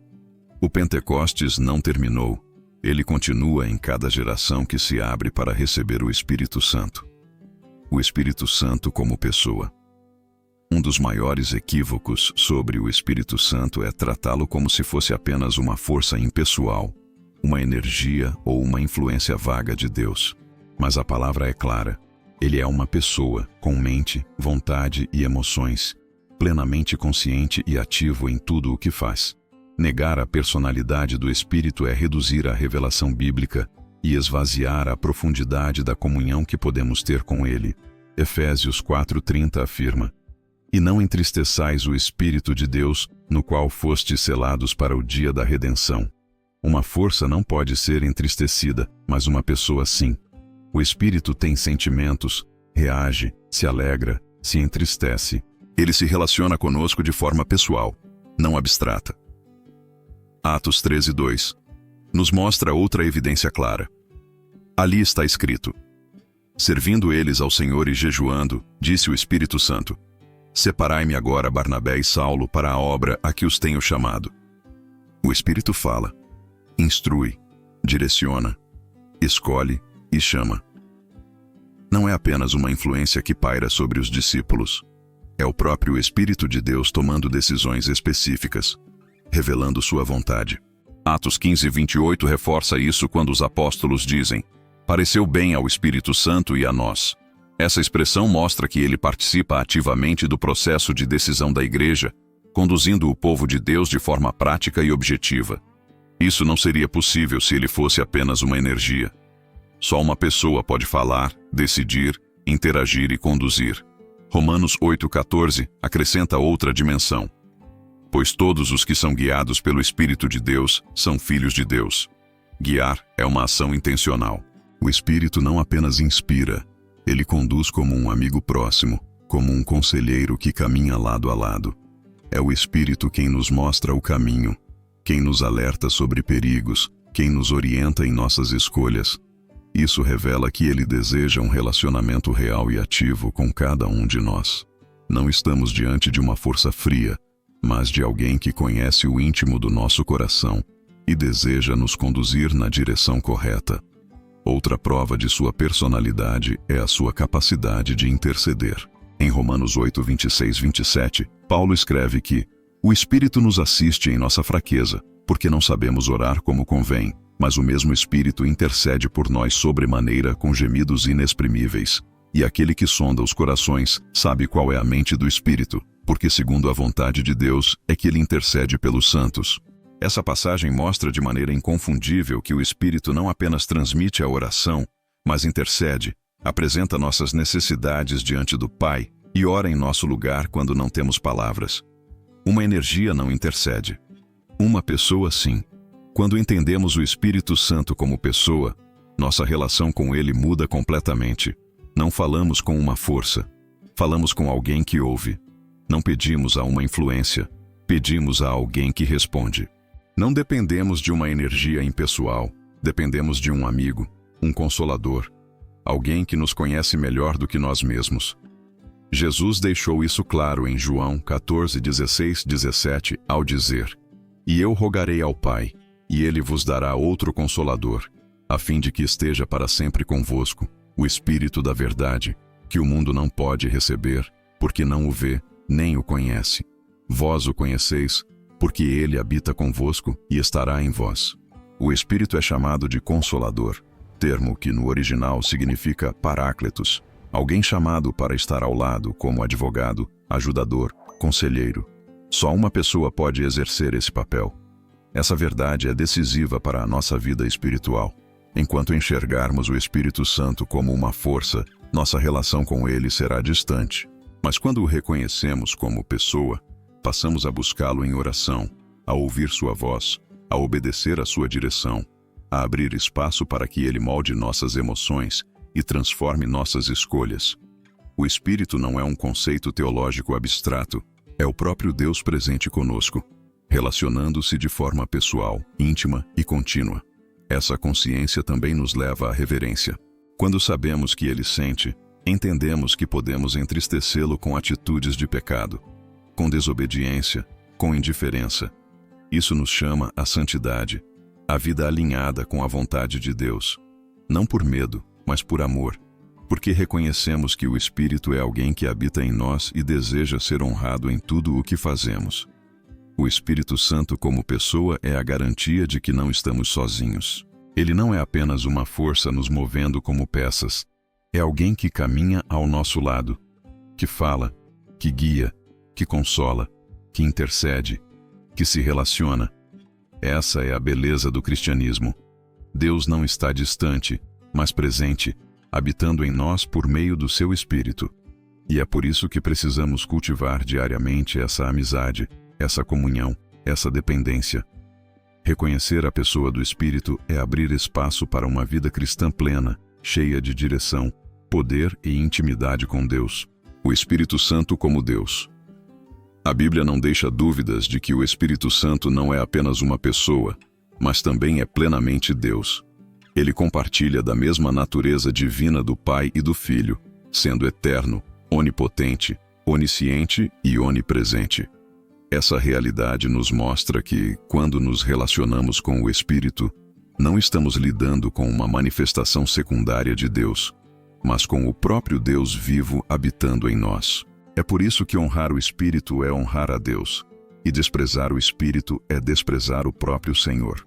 O Pentecostes não terminou, ele continua em cada geração que se abre para receber o Espírito Santo. O Espírito Santo como pessoa. Um dos maiores equívocos sobre o Espírito Santo é tratá-lo como se fosse apenas uma força impessoal, uma energia ou uma influência vaga de Deus. Mas a palavra é clara. Ele é uma pessoa, com mente, vontade e emoções, plenamente consciente e ativo em tudo o que faz. Negar a personalidade do Espírito é reduzir a revelação bíblica e esvaziar a profundidade da comunhão que podemos ter com Ele. Efésios 4:30 afirma: "E não entristeçais o Espírito de Deus, no qual fostes selados para o dia da redenção." Uma força não pode ser entristecida, mas uma pessoa sim. O Espírito tem sentimentos, reage, se alegra, se entristece. Ele se relaciona conosco de forma pessoal, não abstrata. Atos 13:2 nos mostra outra evidência clara. Ali está escrito: "Servindo eles ao Senhor e jejuando, disse o Espírito Santo: Separai-me agora Barnabé e Saulo para a obra a que os tenho chamado." O Espírito fala, instrui, direciona, escolhe e chama. Não é apenas uma influência que paira sobre os discípulos. É o próprio Espírito de Deus tomando decisões específicas, revelando sua vontade. Atos 15:28 reforça isso quando os apóstolos dizem: "Pareceu bem ao Espírito Santo e a nós." Essa expressão mostra que ele participa ativamente do processo de decisão da igreja, conduzindo o povo de Deus de forma prática e objetiva. Isso não seria possível se ele fosse apenas uma energia. Só uma pessoa pode falar, decidir, interagir e conduzir. Romanos 8:14 acrescenta outra dimensão. "Pois todos os que são guiados pelo Espírito de Deus são filhos de Deus." Guiar é uma ação intencional. O Espírito não apenas inspira, ele conduz como um amigo próximo, como um conselheiro que caminha lado a lado. É o Espírito quem nos mostra o caminho, quem nos alerta sobre perigos, quem nos orienta em nossas escolhas. Isso revela que ele deseja um relacionamento real e ativo com cada um de nós. Não estamos diante de uma força fria, mas de alguém que conhece o íntimo do nosso coração e deseja nos conduzir na direção correta. Outra prova de sua personalidade é a sua capacidade de interceder. Em Romanos 8:26-27, Paulo escreve que o Espírito nos assiste em nossa fraqueza, porque não sabemos orar como convém, mas o mesmo Espírito intercede por nós sobremaneira com gemidos inexprimíveis. E aquele que sonda os corações sabe qual é a mente do Espírito, porque segundo a vontade de Deus é que ele intercede pelos santos. Essa passagem mostra de maneira inconfundível que o Espírito não apenas transmite a oração, mas intercede, apresenta nossas necessidades diante do Pai e ora em nosso lugar quando não temos palavras. Uma energia não intercede. Uma pessoa sim. Quando entendemos o Espírito Santo como pessoa, nossa relação com ele muda completamente. Não falamos com uma força, falamos com alguém que ouve. Não pedimos a uma influência, pedimos a alguém que responde. Não dependemos de uma energia impessoal, dependemos de um amigo, um consolador, alguém que nos conhece melhor do que nós mesmos. Jesus deixou isso claro em João 14:16-17 ao dizer: "E eu rogarei ao Pai, e ele vos dará outro Consolador, a fim de que esteja para sempre convosco, o Espírito da verdade, que o mundo não pode receber, porque não o vê, nem o conhece. Vós o conheceis, porque ele habita convosco e estará em vós." O Espírito é chamado de Consolador, termo que no original significa Paráclitos, alguém chamado para estar ao lado como advogado, ajudador, conselheiro. Só uma pessoa pode exercer esse papel. Essa verdade é decisiva para a nossa vida espiritual. Enquanto enxergarmos o Espírito Santo como uma força, nossa relação com ele será distante. Mas quando o reconhecemos como pessoa, passamos a buscá-lo em oração, a ouvir sua voz, a obedecer à sua direção, a abrir espaço para que ele molde nossas emoções e transforme nossas escolhas. O Espírito não é um conceito teológico abstrato, é o próprio Deus presente conosco, relacionando-se de forma pessoal, íntima e contínua. Essa consciência também nos leva à reverência. Quando sabemos que ele sente, entendemos que podemos entristecê-lo com atitudes de pecado, com desobediência, com indiferença. Isso nos chama à santidade, a vida alinhada com a vontade de Deus. Não por medo, mas por amor, porque reconhecemos que o Espírito é alguém que habita em nós e deseja ser honrado em tudo o que fazemos. O Espírito Santo como pessoa é a garantia de que não estamos sozinhos. Ele não é apenas uma força nos movendo como peças. É alguém que caminha ao nosso lado, que fala, que guia, que consola, que intercede, que se relaciona. Essa é a beleza do cristianismo. Deus não está distante, mas presente, habitando em nós por meio do seu Espírito. E é por isso que precisamos cultivar diariamente essa amizade, essa comunhão, essa dependência. Reconhecer a pessoa do Espírito é abrir espaço para uma vida cristã plena, cheia de direção, poder e intimidade com Deus. O Espírito Santo como Deus. A Bíblia não deixa dúvidas de que o Espírito Santo não é apenas uma pessoa, mas também é plenamente Deus. Ele compartilha da mesma natureza divina do Pai e do Filho, sendo eterno, onipotente, onisciente e onipresente. Essa realidade nos mostra que, quando nos relacionamos com o Espírito, não estamos lidando com uma manifestação secundária de Deus, mas com o próprio Deus vivo habitando em nós. É por isso que honrar o Espírito é honrar a Deus, e desprezar o Espírito é desprezar o próprio Senhor.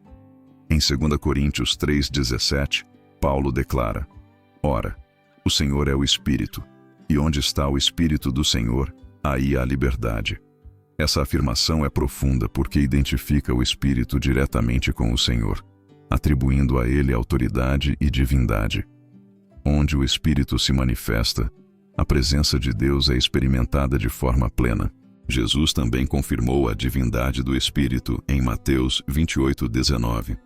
Em 2 Coríntios 3,17, Paulo declara: Ora, o Senhor é o Espírito, e onde está o Espírito do Senhor, aí há liberdade. Essa afirmação é profunda porque identifica o Espírito diretamente com o Senhor, atribuindo a ele autoridade e divindade. Onde o Espírito se manifesta, a presença de Deus é experimentada de forma plena. Jesus também confirmou a divindade do Espírito em Mateus 28,19,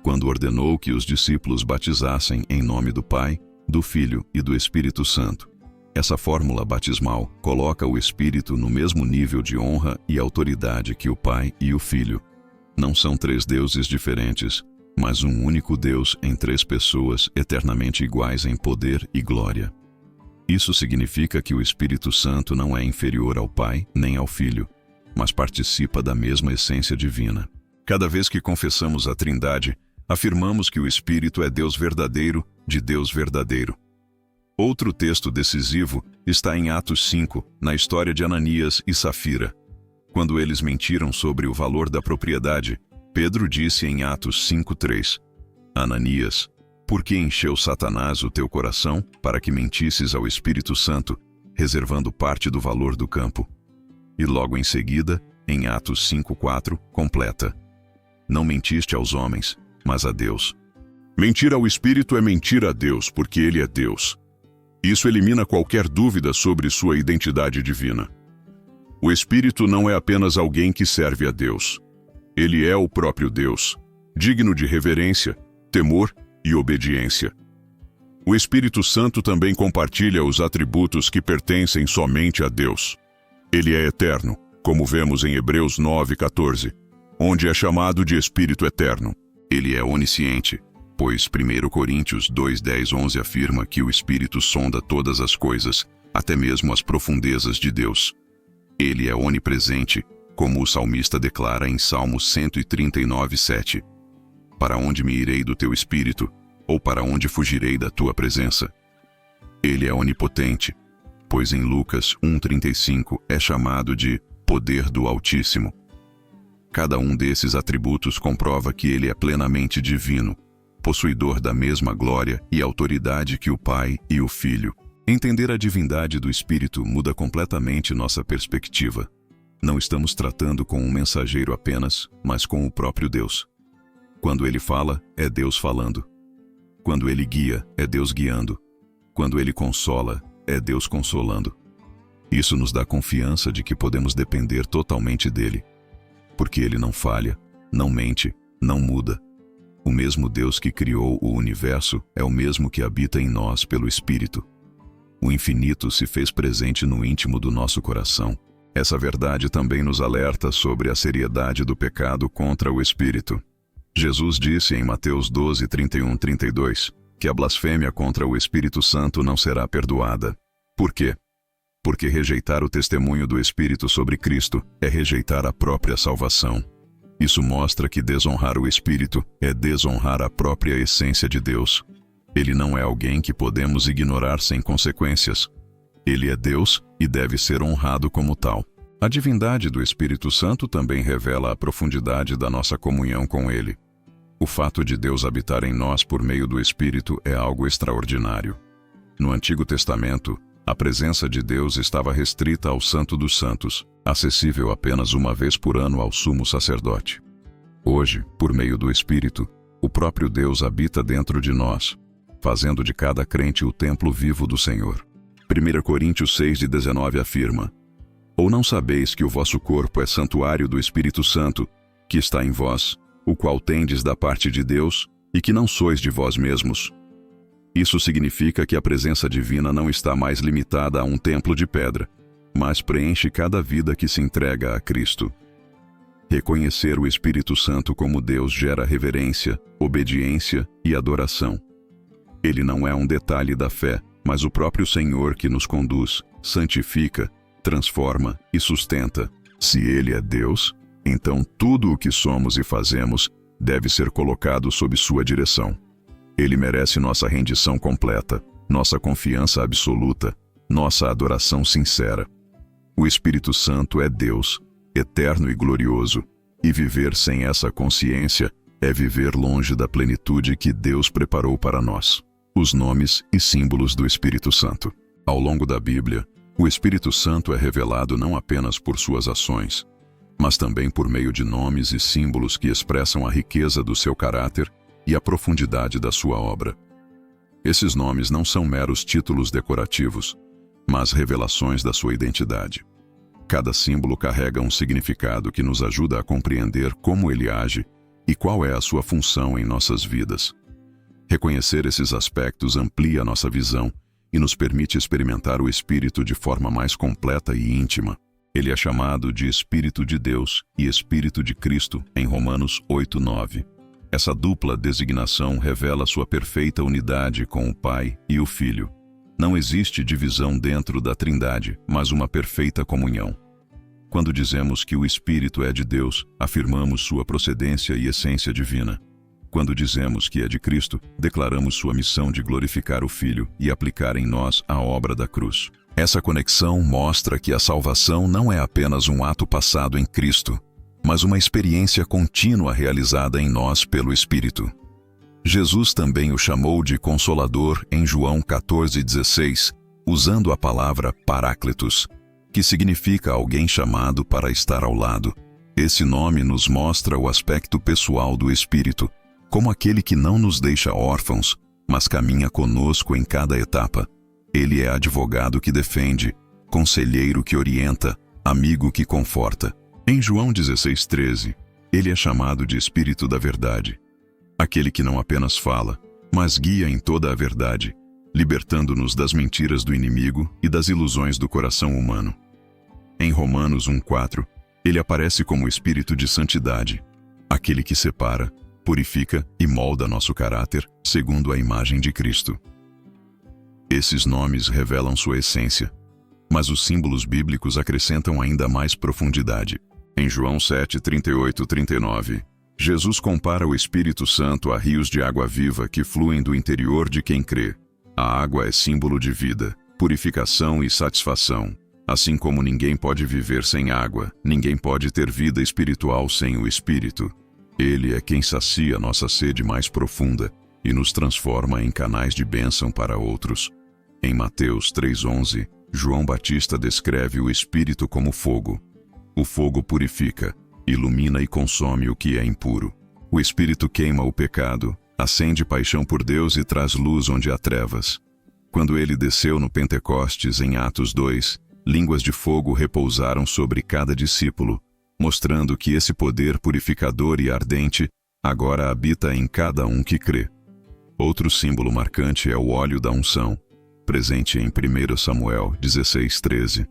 quando ordenou que os discípulos batizassem em nome do Pai, do Filho e do Espírito Santo. Essa fórmula batismal coloca o Espírito no mesmo nível de honra e autoridade que o Pai e o Filho. Não são três deuses diferentes, mas um único Deus em três pessoas eternamente iguais em poder e glória. Isso significa que o Espírito Santo não é inferior ao Pai nem ao Filho, mas participa da mesma essência divina. Cada vez que confessamos a Trindade, afirmamos que o Espírito é Deus verdadeiro, de Deus verdadeiro. Outro texto decisivo está em Atos 5, na história de Ananias e Safira. Quando eles mentiram sobre o valor da propriedade, Pedro disse em Atos 5:3, Ananias, por que encheu Satanás o teu coração para que mentisses ao Espírito Santo, reservando parte do valor do campo? E logo em seguida, em Atos 5:4, completa, não mentiste aos homens, mas a Deus. Mentir ao Espírito é mentir a Deus, porque ele é Deus. Isso elimina qualquer dúvida sobre sua identidade divina. O Espírito não é apenas alguém que serve a Deus. Ele é o próprio Deus, digno de reverência, temor e obediência. O Espírito Santo também compartilha os atributos que pertencem somente a Deus. Ele é eterno, como vemos em Hebreus 9:14, onde é chamado de Espírito Eterno. Ele é onisciente, pois 1 Coríntios 2:10-11 afirma que o Espírito sonda todas as coisas, até mesmo as profundezas de Deus. Ele é onipresente, como o salmista declara em Salmo 139:7. Para onde me irei do teu Espírito, ou para onde fugirei da tua presença? Ele é onipotente, pois em Lucas 1:35 é chamado de poder do Altíssimo. Cada um desses atributos comprova que ele é plenamente divino, possuidor da mesma glória e autoridade que o Pai e o Filho. Entender a divindade do Espírito muda completamente nossa perspectiva. Não estamos tratando com um mensageiro apenas, mas com o próprio Deus. Quando ele fala, é Deus falando. Quando ele guia, é Deus guiando. Quando ele consola, é Deus consolando. Isso nos dá confiança de que podemos depender totalmente dele. Porque ele não falha, não mente, não muda. O mesmo Deus que criou o universo é o mesmo que habita em nós pelo Espírito. O infinito se fez presente no íntimo do nosso coração. Essa verdade também nos alerta sobre a seriedade do pecado contra o Espírito. Jesus disse em Mateus 12, 31-32, que a blasfêmia contra o Espírito Santo não será perdoada. Por quê? Porque rejeitar o testemunho do Espírito sobre Cristo é rejeitar a própria salvação. Isso mostra que desonrar o Espírito é desonrar a própria essência de Deus. Ele não é alguém que podemos ignorar sem consequências. Ele é Deus e deve ser honrado como tal. A divindade do Espírito Santo também revela a profundidade da nossa comunhão com Ele. O fato de Deus habitar em nós por meio do Espírito é algo extraordinário. No Antigo Testamento, a presença de Deus estava restrita ao Santo dos Santos, acessível apenas uma vez por ano ao sumo sacerdote. Hoje, por meio do Espírito, o próprio Deus habita dentro de nós, fazendo de cada crente o templo vivo do Senhor. 1 Coríntios 6:19 afirma: Ou não sabeis que o vosso corpo é santuário do Espírito Santo, que está em vós, o qual tendes da parte de Deus, e que não sois de vós mesmos? Isso significa que a presença divina não está mais limitada a um templo de pedra, mas preenche cada vida que se entrega a Cristo. Reconhecer o Espírito Santo como Deus gera reverência, obediência e adoração. Ele não é um detalhe da fé, mas o próprio Senhor que nos conduz, santifica, transforma e sustenta. Se Ele é Deus, então tudo o que somos e fazemos deve ser colocado sob sua direção. Ele merece nossa rendição completa, nossa confiança absoluta, nossa adoração sincera. O Espírito Santo é Deus, eterno e glorioso, e viver sem essa consciência é viver longe da plenitude que Deus preparou para nós. Os nomes e símbolos do Espírito Santo. Ao longo da Bíblia, o Espírito Santo é revelado não apenas por suas ações, mas também por meio de nomes e símbolos que expressam a riqueza do seu caráter e a profundidade da sua obra. Esses nomes não são meros títulos decorativos, mas revelações da sua identidade. Cada símbolo carrega um significado que nos ajuda a compreender como ele age e qual é a sua função em nossas vidas. Reconhecer esses aspectos amplia nossa visão e nos permite experimentar o Espírito de forma mais completa e íntima. Ele é chamado de Espírito de Deus e Espírito de Cristo em Romanos 8:9. Essa dupla designação revela sua perfeita unidade com o Pai e o Filho. Não existe divisão dentro da Trindade, mas uma perfeita comunhão. Quando dizemos que o Espírito é de Deus, afirmamos sua procedência e essência divina. Quando dizemos que é de Cristo, declaramos sua missão de glorificar o Filho e aplicar em nós a obra da cruz. Essa conexão mostra que a salvação não é apenas um ato passado em Cristo, mas uma experiência contínua realizada em nós pelo Espírito. Jesus também o chamou de Consolador em João 14,16, usando a palavra Paráclitos, que significa alguém chamado para estar ao lado. Esse nome nos mostra o aspecto pessoal do Espírito, como aquele que não nos deixa órfãos, mas caminha conosco em cada etapa. Ele é advogado que defende, conselheiro que orienta, amigo que conforta. Em João 16,13, ele é chamado de Espírito da Verdade, aquele que não apenas fala, mas guia em toda a verdade, libertando-nos das mentiras do inimigo e das ilusões do coração humano. Em Romanos 1,4, ele aparece como o Espírito de Santidade, aquele que separa, purifica e molda nosso caráter segundo a imagem de Cristo. Esses nomes revelam sua essência, mas os símbolos bíblicos acrescentam ainda mais profundidade. Em João 7:38-39, Jesus compara o Espírito Santo a rios de água viva que fluem do interior de quem crê. A água é símbolo de vida, purificação e satisfação. Assim como ninguém pode viver sem água, ninguém pode ter vida espiritual sem o Espírito. Ele é quem sacia nossa sede mais profunda e nos transforma em canais de bênção para outros. Em Mateus 3:11, João Batista descreve o Espírito como fogo. O fogo purifica, ilumina e consome o que é impuro. O Espírito queima o pecado, acende paixão por Deus e traz luz onde há trevas. Quando ele desceu no Pentecostes, em Atos 2, línguas de fogo repousaram sobre cada discípulo, mostrando que esse poder purificador e ardente agora habita em cada um que crê. Outro símbolo marcante é o óleo da unção, presente em 1 Samuel 16:13,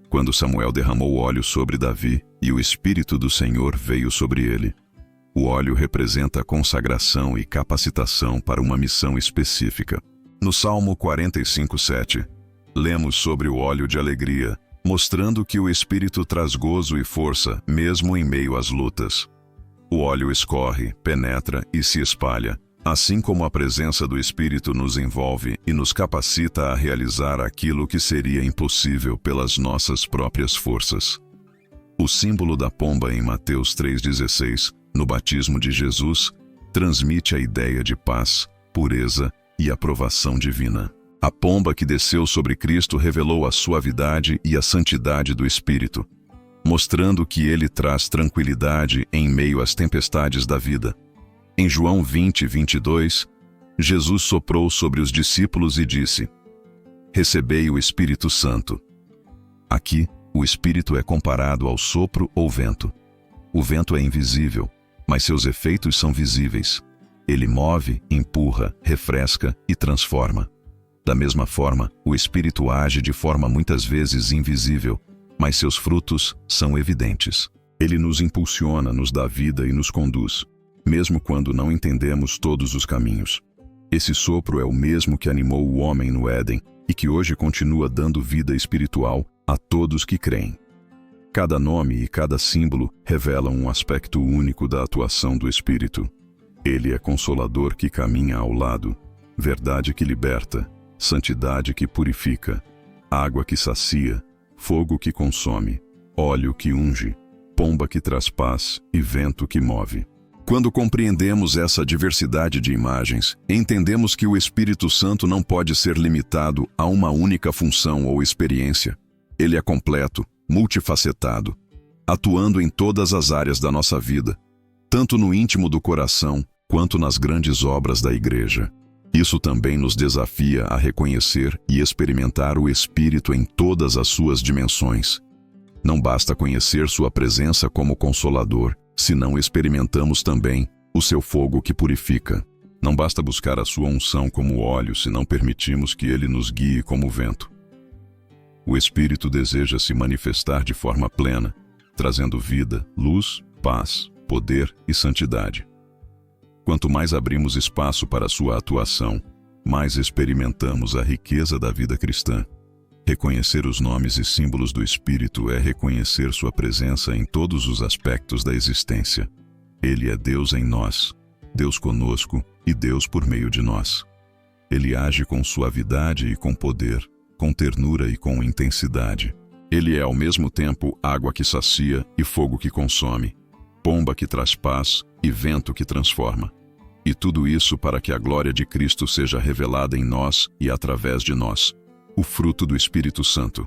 quando Samuel derramou óleo sobre Davi e o Espírito do Senhor veio sobre ele. O óleo representa consagração e capacitação para uma missão específica. No Salmo 45:7, lemos sobre o óleo de alegria, mostrando que o Espírito traz gozo e força, mesmo em meio às lutas. O óleo escorre, penetra e se espalha, assim como a presença do Espírito nos envolve e nos capacita a realizar aquilo que seria impossível pelas nossas próprias forças. O símbolo da pomba em Mateus 3,16, no batismo de Jesus, transmite a ideia de paz, pureza e aprovação divina. A pomba que desceu sobre Cristo revelou a suavidade e a santidade do Espírito, mostrando que ele traz tranquilidade em meio às tempestades da vida. Em João 20:22, Jesus soprou sobre os discípulos e disse: "Recebei o Espírito Santo." Aqui, o Espírito é comparado ao sopro ou vento. O vento é invisível, mas seus efeitos são visíveis. Ele move, empurra, refresca e transforma. Da mesma forma, o Espírito age de forma muitas vezes invisível, mas seus frutos são evidentes. Ele nos impulsiona, nos dá vida e nos conduz, mesmo quando não entendemos todos os caminhos. Esse sopro é o mesmo que animou o homem no Éden e que hoje continua dando vida espiritual a todos que creem. Cada nome e cada símbolo revelam um aspecto único da atuação do Espírito. Ele é consolador que caminha ao lado, verdade que liberta, santidade que purifica, água que sacia, fogo que consome, óleo que unge, pomba que traz paz e vento que move. Quando compreendemos essa diversidade de imagens, entendemos que o Espírito Santo não pode ser limitado a uma única função ou experiência. Ele é completo, multifacetado, atuando em todas as áreas da nossa vida, tanto no íntimo do coração quanto nas grandes obras da Igreja. Isso também nos desafia a reconhecer e experimentar o Espírito em todas as suas dimensões. Não basta conhecer sua presença como Consolador, se não experimentamos também o seu fogo que purifica. Não basta buscar a sua unção como óleo, se não permitimos que ele nos guie como vento. O Espírito deseja se manifestar de forma plena, trazendo vida, luz, paz, poder e santidade. Quanto mais abrimos espaço para sua atuação, mais experimentamos a riqueza da vida cristã. Reconhecer os nomes e símbolos do Espírito é reconhecer sua presença em todos os aspectos da existência. Ele é Deus em nós, Deus conosco e Deus por meio de nós. Ele age com suavidade e com poder, com ternura e com intensidade. Ele é ao mesmo tempo água que sacia e fogo que consome, pomba que traz paz e vento que transforma. E tudo isso para que a glória de Cristo seja revelada em nós e através de nós. O fruto do Espírito Santo.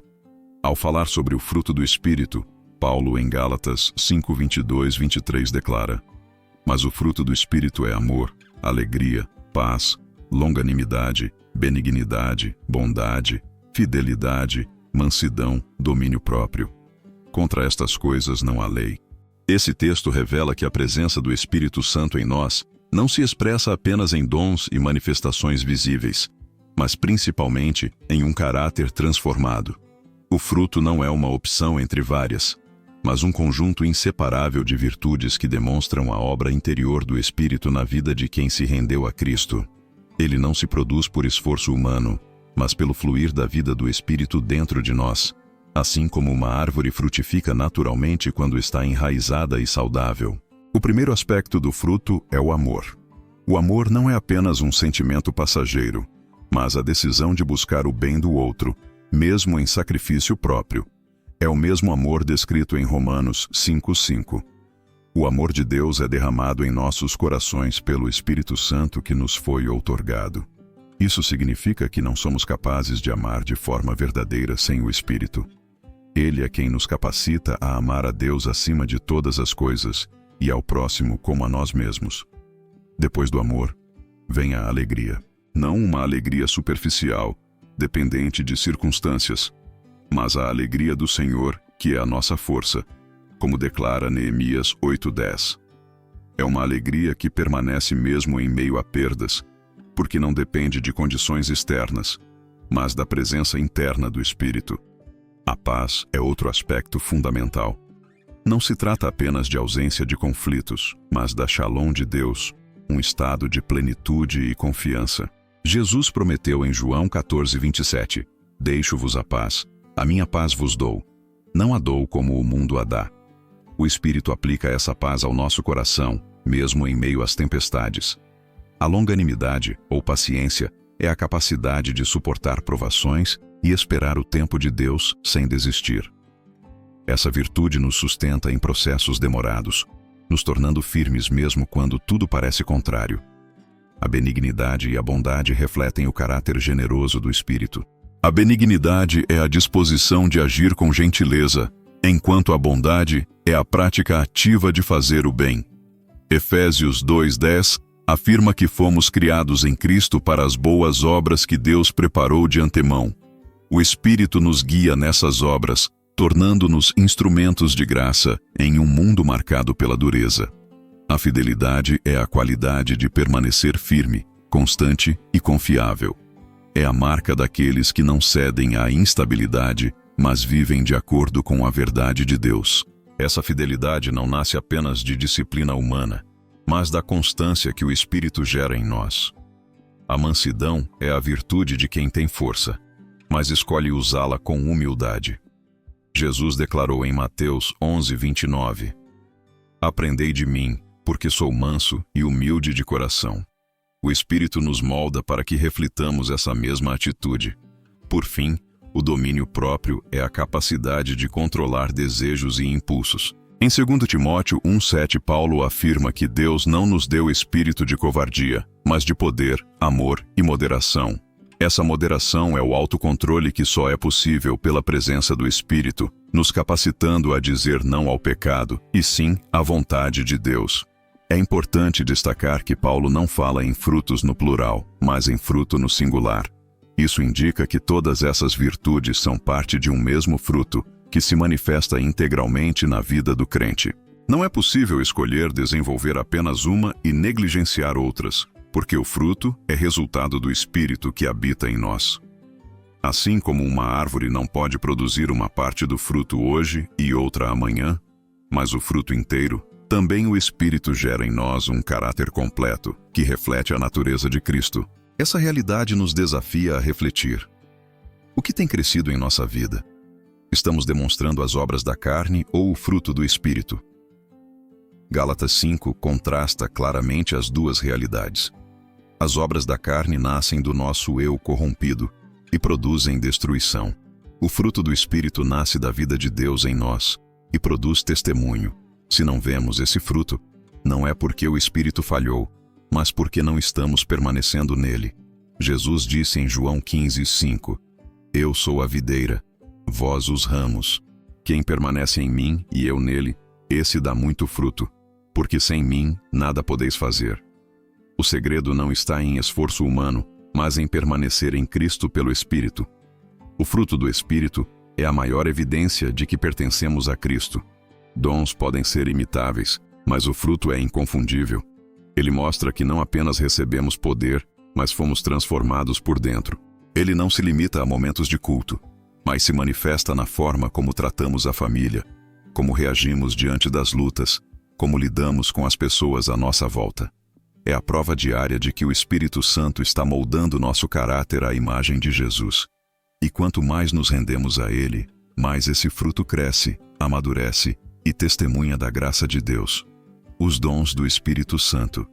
Ao falar sobre o fruto do Espírito, Paulo em Gálatas 5:22-23 declara: "Mas o fruto do Espírito é amor, alegria, paz, longanimidade, benignidade, bondade, fidelidade, mansidão, domínio próprio. Contra estas coisas não há lei." Esse texto revela que a presença do Espírito Santo em nós não se expressa apenas em dons e manifestações visíveis, mas principalmente em um caráter transformado. O fruto não é uma opção entre várias, mas um conjunto inseparável de virtudes que demonstram a obra interior do Espírito na vida de quem se rendeu a Cristo. Ele não se produz por esforço humano, mas pelo fluir da vida do Espírito dentro de nós, assim como uma árvore frutifica naturalmente quando está enraizada e saudável. O primeiro aspecto do fruto é o amor. O amor não é apenas um sentimento passageiro, mas a decisão de buscar o bem do outro, mesmo em sacrifício próprio. É o mesmo amor descrito em Romanos 5:5. O amor de Deus é derramado em nossos corações pelo Espírito Santo que nos foi outorgado. Isso significa que não somos capazes de amar de forma verdadeira sem o Espírito. Ele é quem nos capacita a amar a Deus acima de todas as coisas e ao próximo como a nós mesmos. Depois do amor, vem a alegria. Não uma alegria superficial, dependente de circunstâncias, mas a alegria do Senhor, que é a nossa força, como declara Neemias 8:10. É uma alegria que permanece mesmo em meio a perdas, porque não depende de condições externas, mas da presença interna do Espírito. A paz é outro aspecto fundamental. Não se trata apenas de ausência de conflitos, mas da Shalom de Deus, um estado de plenitude e confiança. Jesus prometeu em João 14:27, Deixo-vos a minha paz vos dou. Não a dou como o mundo a dá. O Espírito aplica essa paz ao nosso coração, mesmo em meio às tempestades. A longanimidade, ou paciência, é a capacidade de suportar provações e esperar o tempo de Deus sem desistir. Essa virtude nos sustenta em processos demorados, nos tornando firmes mesmo quando tudo parece contrário. A benignidade e a bondade refletem o caráter generoso do Espírito. A benignidade é a disposição de agir com gentileza, enquanto a bondade é a prática ativa de fazer o bem. Efésios 2:10 afirma que fomos criados em Cristo para as boas obras que Deus preparou de antemão. O Espírito nos guia nessas obras, tornando-nos instrumentos de graça em um mundo marcado pela dureza. A fidelidade é a qualidade de permanecer firme, constante e confiável. É a marca daqueles que não cedem à instabilidade, mas vivem de acordo com a verdade de Deus. Essa fidelidade não nasce apenas de disciplina humana, mas da constância que o Espírito gera em nós. A mansidão é a virtude de quem tem força, mas escolhe usá-la com humildade. Jesus declarou em Mateus 11:29, Aprendei de mim, porque sou manso e humilde de coração. O Espírito nos molda para que reflitamos essa mesma atitude. Por fim, o domínio próprio é a capacidade de controlar desejos e impulsos. Em 2 Timóteo 1:7, Paulo afirma que Deus não nos deu espírito de covardia, mas de poder, amor e moderação. Essa moderação é o autocontrole que só é possível pela presença do Espírito, nos capacitando a dizer não ao pecado, e sim à vontade de Deus. É importante destacar que Paulo não fala em frutos no plural, mas em fruto no singular. Isso indica que todas essas virtudes são parte de um mesmo fruto, que se manifesta integralmente na vida do crente. Não é possível escolher desenvolver apenas uma e negligenciar outras, porque o fruto é resultado do Espírito que habita em nós. Assim como uma árvore não pode produzir uma parte do fruto hoje e outra amanhã, mas o fruto inteiro, também o Espírito gera em nós um caráter completo, que reflete a natureza de Cristo. Essa realidade nos desafia a refletir. O que tem crescido em nossa vida? Estamos demonstrando as obras da carne ou o fruto do Espírito? Gálatas 5 contrasta claramente as duas realidades. As obras da carne nascem do nosso eu corrompido e produzem destruição. O fruto do Espírito nasce da vida de Deus em nós e produz testemunho. Se não vemos esse fruto, não é porque o Espírito falhou, mas porque não estamos permanecendo nele. Jesus disse em João 15:5, Eu sou a videira, vós os ramos. Quem permanece em mim e eu nele, esse dá muito fruto, porque sem mim nada podeis fazer. O segredo não está em esforço humano, mas em permanecer em Cristo pelo Espírito. O fruto do Espírito é a maior evidência de que pertencemos a Cristo. Dons podem ser imitáveis, mas o fruto é inconfundível. Ele mostra que não apenas recebemos poder, mas fomos transformados por dentro. Ele não se limita a momentos de culto, mas se manifesta na forma como tratamos a família, como reagimos diante das lutas, como lidamos com as pessoas à nossa volta. É a prova diária de que o Espírito Santo está moldando nosso caráter à imagem de Jesus. E quanto mais nos rendemos a Ele, mais esse fruto cresce, amadurece e testemunha da graça de Deus. Os dons do Espírito Santo.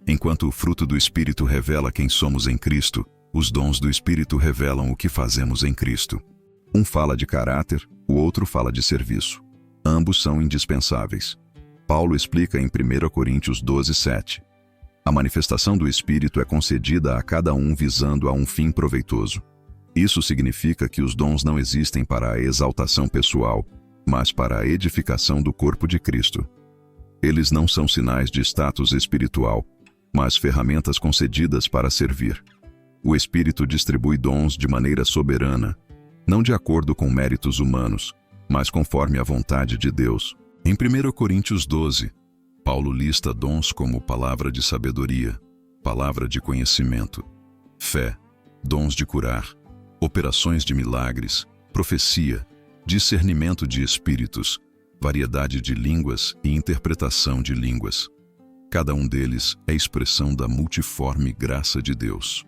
Enquanto o fruto do Espírito revela quem somos em Cristo, os dons do Espírito revelam o que fazemos em Cristo. Um fala de caráter, o outro fala de serviço. Ambos são indispensáveis. Paulo explica em 1 Coríntios 12:7. A manifestação do Espírito é concedida a cada um visando a um fim proveitoso. Isso significa que os dons não existem para a exaltação pessoal, mas para a edificação do corpo de Cristo. Eles não são sinais de status espiritual, mas ferramentas concedidas para servir. O Espírito distribui dons de maneira soberana, não de acordo com méritos humanos, mas conforme a vontade de Deus. Em 1 Coríntios 12, Paulo lista dons como palavra de sabedoria, palavra de conhecimento, fé, dons de curar, operações de milagres, profecia, discernimento de espíritos, variedade de línguas e interpretação de línguas. Cada um deles é expressão da multiforme graça de Deus.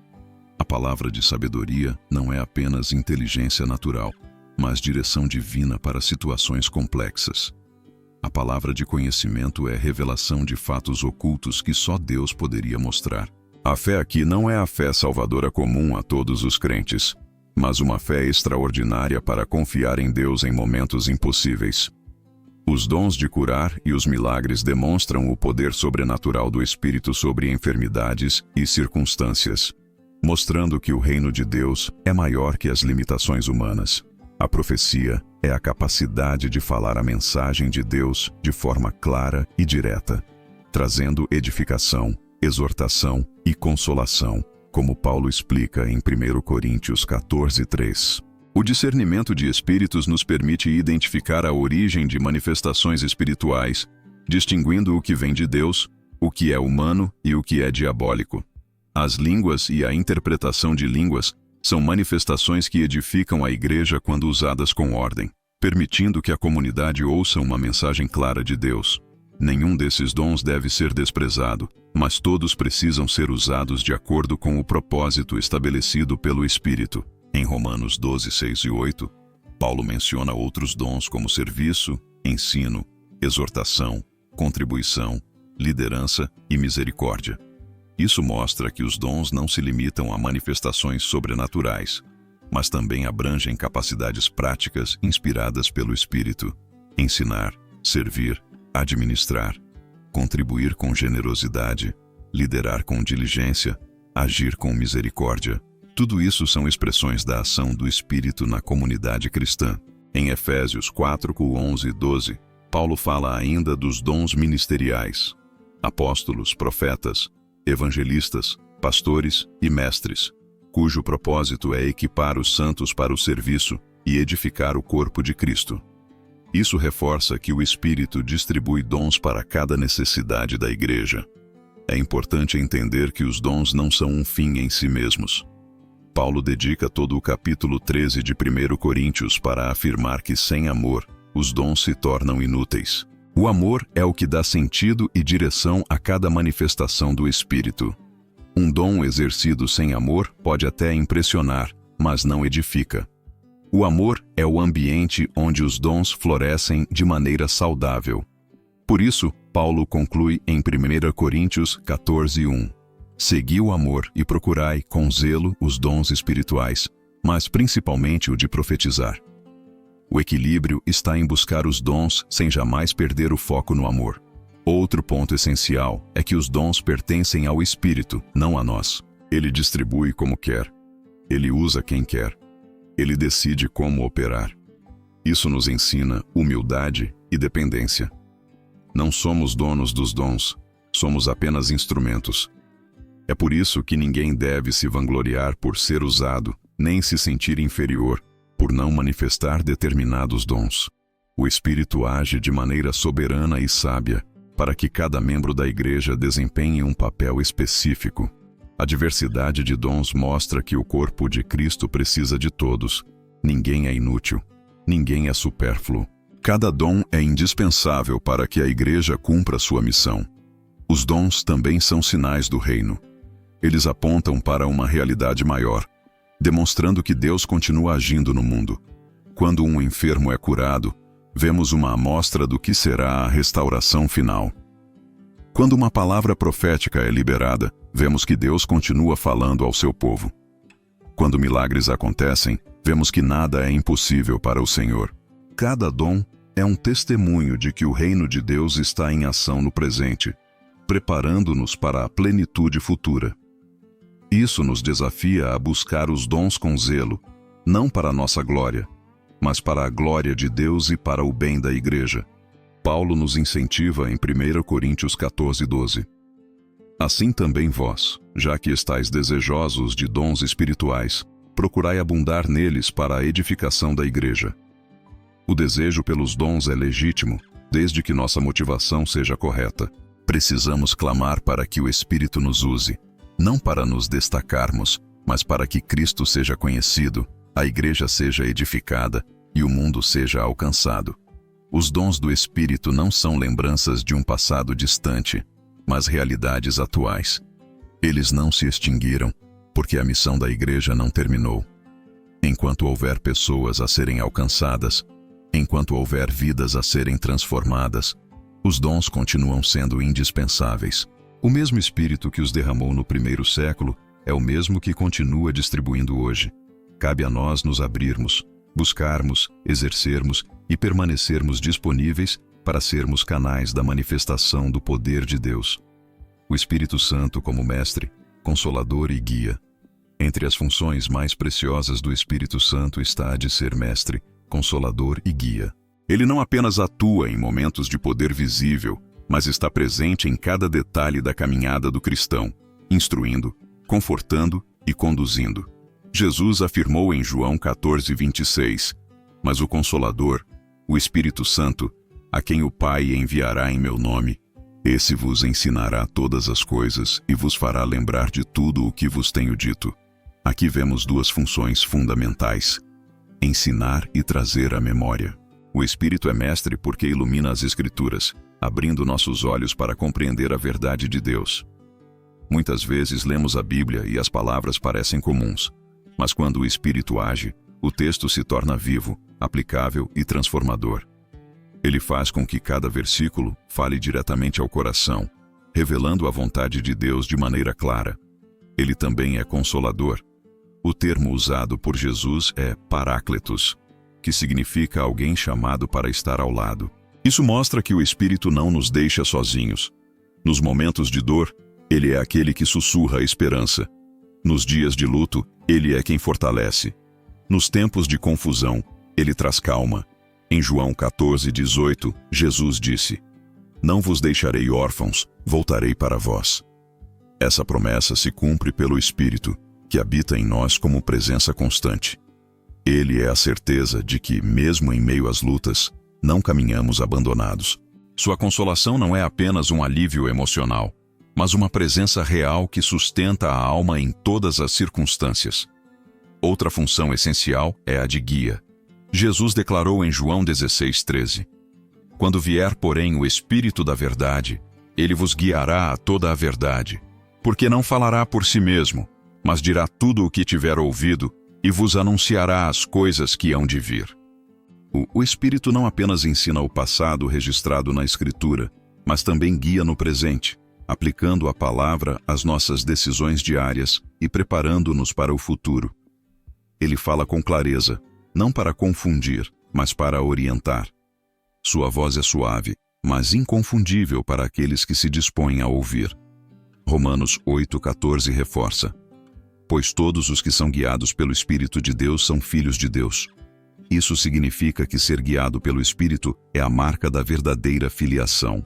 A palavra de sabedoria não é apenas inteligência natural, mas direção divina para situações complexas. A palavra de conhecimento é revelação de fatos ocultos que só Deus poderia mostrar. A fé aqui não é a fé salvadora comum a todos os crentes, mas uma fé extraordinária para confiar em Deus em momentos impossíveis. Os dons de curar e os milagres demonstram o poder sobrenatural do Espírito sobre enfermidades e circunstâncias, mostrando que o reino de Deus é maior que as limitações humanas. A profecia é a capacidade de falar a mensagem de Deus de forma clara e direta, trazendo edificação, exortação e consolação, como Paulo explica em 1 Coríntios 14:3. O discernimento de espíritos nos permite identificar a origem de manifestações espirituais, distinguindo o que vem de Deus, o que é humano e o que é diabólico. As línguas e a interpretação de línguas são manifestações que edificam a igreja quando usadas com ordem, permitindo que a comunidade ouça uma mensagem clara de Deus. Nenhum desses dons deve ser desprezado, mas todos precisam ser usados de acordo com o propósito estabelecido pelo Espírito. Em Romanos 12, 6 e 8, Paulo menciona outros dons como serviço, ensino, exortação, contribuição, liderança e misericórdia. Isso mostra que os dons não se limitam a manifestações sobrenaturais, mas também abrangem capacidades práticas inspiradas pelo Espírito: ensinar, servir, administrar, contribuir com generosidade, liderar com diligência, agir com misericórdia. Tudo isso são expressões da ação do Espírito na comunidade cristã. Em Efésios 4, 11 e 12, Paulo fala ainda dos dons ministeriais: apóstolos, profetas, evangelistas, pastores e mestres, cujo propósito é equipar os santos para o serviço e edificar o corpo de Cristo. Isso reforça que o Espírito distribui dons para cada necessidade da igreja. É importante entender que os dons não são um fim em si mesmos. Paulo dedica todo o capítulo 13 de 1 Coríntios para afirmar que sem amor, os dons se tornam inúteis. O amor é o que dá sentido e direção a cada manifestação do Espírito. Um dom exercido sem amor pode até impressionar, mas não edifica. O amor é o ambiente onde os dons florescem de maneira saudável. Por isso, Paulo conclui em 1 Coríntios 14:1. Segui o amor e procurai com zelo os dons espirituais, mas principalmente o de profetizar. O equilíbrio está em buscar os dons sem jamais perder o foco no amor. Outro ponto essencial é que os dons pertencem ao Espírito, não a nós. Ele distribui como quer. Ele usa quem quer. Ele decide como operar. Isso nos ensina humildade e dependência. Não somos donos dos dons, somos apenas instrumentos. É por isso que ninguém deve se vangloriar por ser usado, nem se sentir inferior por não manifestar determinados dons. O Espírito age de maneira soberana e sábia para que cada membro da igreja desempenhe um papel específico. A diversidade de dons mostra que o corpo de Cristo precisa de todos. Ninguém é inútil. Ninguém é supérfluo. Cada dom é indispensável para que a igreja cumpra sua missão. Os dons também são sinais do reino. Eles apontam para uma realidade maior, demonstrando que Deus continua agindo no mundo. Quando um enfermo é curado, vemos uma amostra do que será a restauração final. Quando uma palavra profética é liberada, vemos que Deus continua falando ao seu povo. Quando milagres acontecem, vemos que nada é impossível para o Senhor. Cada dom é um testemunho de que o reino de Deus está em ação no presente, preparando-nos para a plenitude futura. Isso nos desafia a buscar os dons com zelo não para a nossa glória, mas para a glória de Deus e para o bem da igreja. Paulo nos incentiva em 1 Coríntios 14:12. Assim também vós, já que estáis desejosos de dons espirituais, procurai abundar neles para a edificação da igreja. O desejo pelos dons é legítimo, desde que nossa motivação seja correta. Precisamos clamar para que o Espírito nos use, não para nos destacarmos, mas para que Cristo seja conhecido, a igreja seja edificada e o mundo seja alcançado. Os dons do Espírito não são lembranças de um passado distante, mas realidades atuais. Eles não se extinguiram, porque a missão da igreja não terminou. Enquanto houver pessoas a serem alcançadas, enquanto houver vidas a serem transformadas, os dons continuam sendo indispensáveis. O mesmo Espírito que os derramou no primeiro século é o mesmo que continua distribuindo hoje. Cabe a nós nos abrirmos, buscarmos, exercermos e permanecermos disponíveis para sermos canais da manifestação do poder de Deus. O Espírito Santo como mestre, consolador e guia. Entre as funções mais preciosas do Espírito Santo está a de ser mestre, consolador e guia. Ele não apenas atua em momentos de poder visível, mas está presente em cada detalhe da caminhada do cristão, instruindo, confortando e conduzindo. Jesus afirmou em João 14:26, mas o Consolador, o Espírito Santo, a quem o Pai enviará em meu nome, esse vos ensinará todas as coisas e vos fará lembrar de tudo o que vos tenho dito. Aqui vemos duas funções fundamentais: ensinar e trazer à memória. O Espírito é mestre porque ilumina as Escrituras, abrindo nossos olhos para compreender a verdade de Deus. Muitas vezes lemos a Bíblia e as palavras parecem comuns, mas quando o Espírito age, o texto se torna vivo, aplicável e transformador. Ele faz com que cada versículo fale diretamente ao coração, revelando a vontade de Deus de maneira clara. Ele também é consolador. O termo usado por Jesus é Paráclitos, que significa alguém chamado para estar ao lado. Isso mostra que o Espírito não nos deixa sozinhos. Nos momentos de dor, ele é aquele que sussurra a esperança. Nos dias de luto, ele é quem fortalece. Nos tempos de confusão, ele traz calma. Em João 14:18, Jesus disse: Não vos deixarei órfãos, voltarei para vós. Essa promessa se cumpre pelo Espírito, que habita em nós como presença constante. Ele é a certeza de que, mesmo em meio às lutas, não caminhamos abandonados. Sua consolação não é apenas um alívio emocional, mas uma presença real que sustenta a alma em todas as circunstâncias. Outra função essencial é a de guia. Jesus declarou em João 16:13: Quando vier, porém, o Espírito da verdade, ele vos guiará a toda a verdade, porque não falará por si mesmo, mas dirá tudo o que tiver ouvido e vos anunciará as coisas que hão de vir. O Espírito não apenas ensina o passado registrado na Escritura, mas também guia no presente, aplicando a palavra às nossas decisões diárias e preparando-nos para o futuro. Ele fala com clareza, não para confundir, mas para orientar. Sua voz é suave, mas inconfundível para aqueles que se dispõem a ouvir. Romanos 8:14 reforça: Pois todos os que são guiados pelo Espírito de Deus são filhos de Deus. Isso significa que ser guiado pelo Espírito é a marca da verdadeira filiação.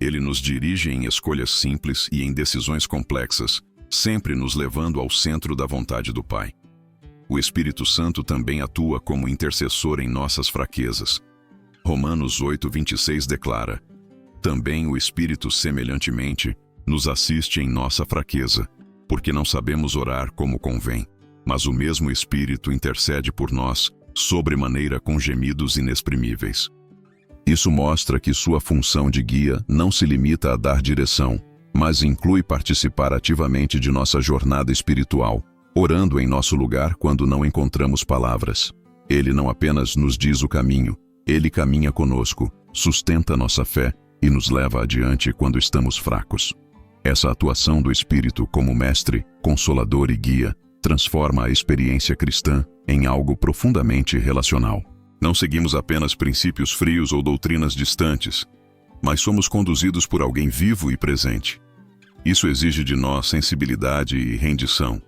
Ele nos dirige em escolhas simples e em decisões complexas, sempre nos levando ao centro da vontade do Pai. O Espírito Santo também atua como intercessor em nossas fraquezas. Romanos 8:26 declara: Também o Espírito, semelhantemente, nos assiste em nossa fraqueza, porque não sabemos orar como convém, mas o mesmo Espírito intercede por nós, sobremaneira com gemidos inexprimíveis. Isso mostra que sua função de guia não se limita a dar direção, mas inclui participar ativamente de nossa jornada espiritual, orando em nosso lugar quando não encontramos palavras. Ele não apenas nos diz o caminho, ele caminha conosco, sustenta nossa fé e nos leva adiante quando estamos fracos. Essa atuação do Espírito como mestre, consolador e guia transforma a experiência cristã em algo profundamente relacional. Não seguimos apenas princípios frios ou doutrinas distantes, mas somos conduzidos por alguém vivo e presente. Isso exige de nós sensibilidade e rendição.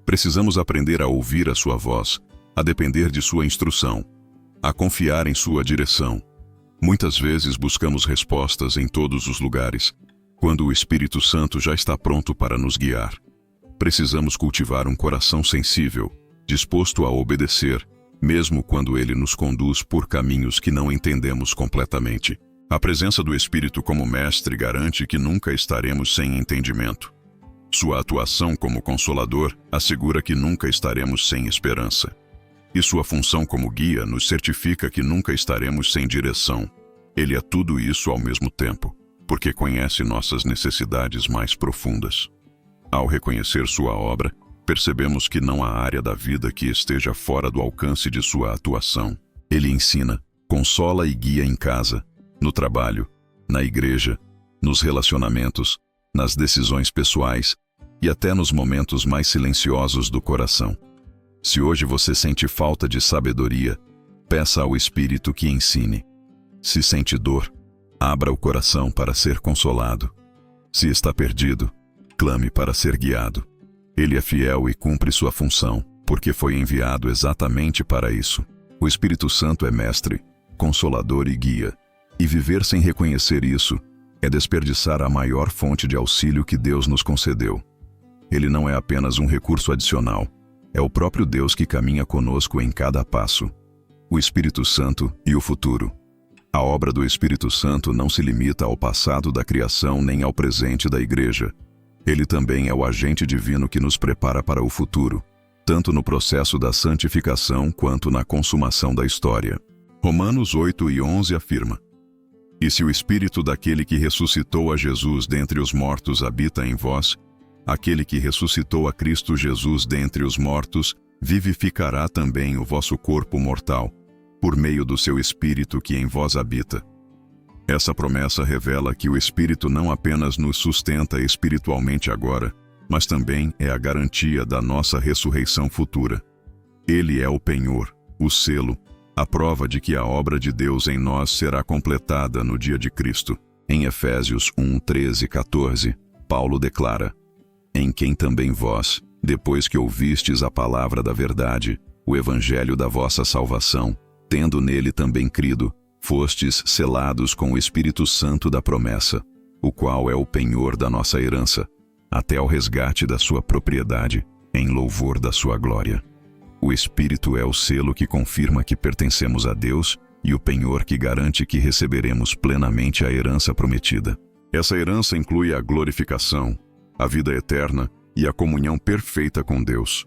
Precisamos aprender a ouvir a sua voz, a depender de sua instrução, a confiar em sua direção. Muitas vezes buscamos respostas em todos os lugares, quando o Espírito Santo já está pronto para nos guiar. Precisamos cultivar um coração sensível, disposto a obedecer, mesmo quando ele nos conduz por caminhos que não entendemos completamente. A presença do Espírito como mestre garante que nunca estaremos sem entendimento. Sua atuação como consolador assegura que nunca estaremos sem esperança. E sua função como guia nos certifica que nunca estaremos sem direção. Ele é tudo isso ao mesmo tempo, porque conhece nossas necessidades mais profundas. Ao reconhecer sua obra, percebemos que não há área da vida que esteja fora do alcance de sua atuação. Ele ensina, consola e guia em casa, no trabalho, na igreja, nos relacionamentos, nas decisões pessoais e até nos momentos mais silenciosos do coração. Se hoje você sente falta de sabedoria, peça ao Espírito que ensine. Se sente dor, abra o coração para ser consolado. Se está perdido, clame para ser guiado. Ele é fiel e cumpre sua função, porque foi enviado exatamente para isso. O Espírito Santo é mestre, consolador e guia, e viver sem reconhecer isso é desperdiçar a maior fonte de auxílio que Deus nos concedeu. Ele não é apenas um recurso adicional, é o próprio Deus que caminha conosco em cada passo. O Espírito Santo e o futuro. A obra do Espírito Santo não se limita ao passado da criação nem ao presente da Igreja. Ele também é o agente divino que nos prepara para o futuro, tanto no processo da santificação quanto na consumação da história. Romanos 8:11 afirma: E se o Espírito daquele que ressuscitou a Jesus dentre os mortos habita em vós, aquele que ressuscitou a Cristo Jesus dentre os mortos, vivificará também o vosso corpo mortal, por meio do seu Espírito que em vós habita. Essa promessa revela que o Espírito não apenas nos sustenta espiritualmente agora, mas também é a garantia da nossa ressurreição futura. Ele é o penhor, o selo, a prova de que a obra de Deus em nós será completada no dia de Cristo. Em Efésios 1:13-14, Paulo declara: Em quem também vós, depois que ouvistes a palavra da verdade, o evangelho da vossa salvação, tendo nele também crido, fostes selados com o Espírito Santo da promessa, o qual é o penhor da nossa herança, até ao resgate da sua propriedade, em louvor da sua glória. O Espírito é o selo que confirma que pertencemos a Deus e o penhor que garante que receberemos plenamente a herança prometida. Essa herança inclui a glorificação, a vida eterna e a comunhão perfeita com Deus.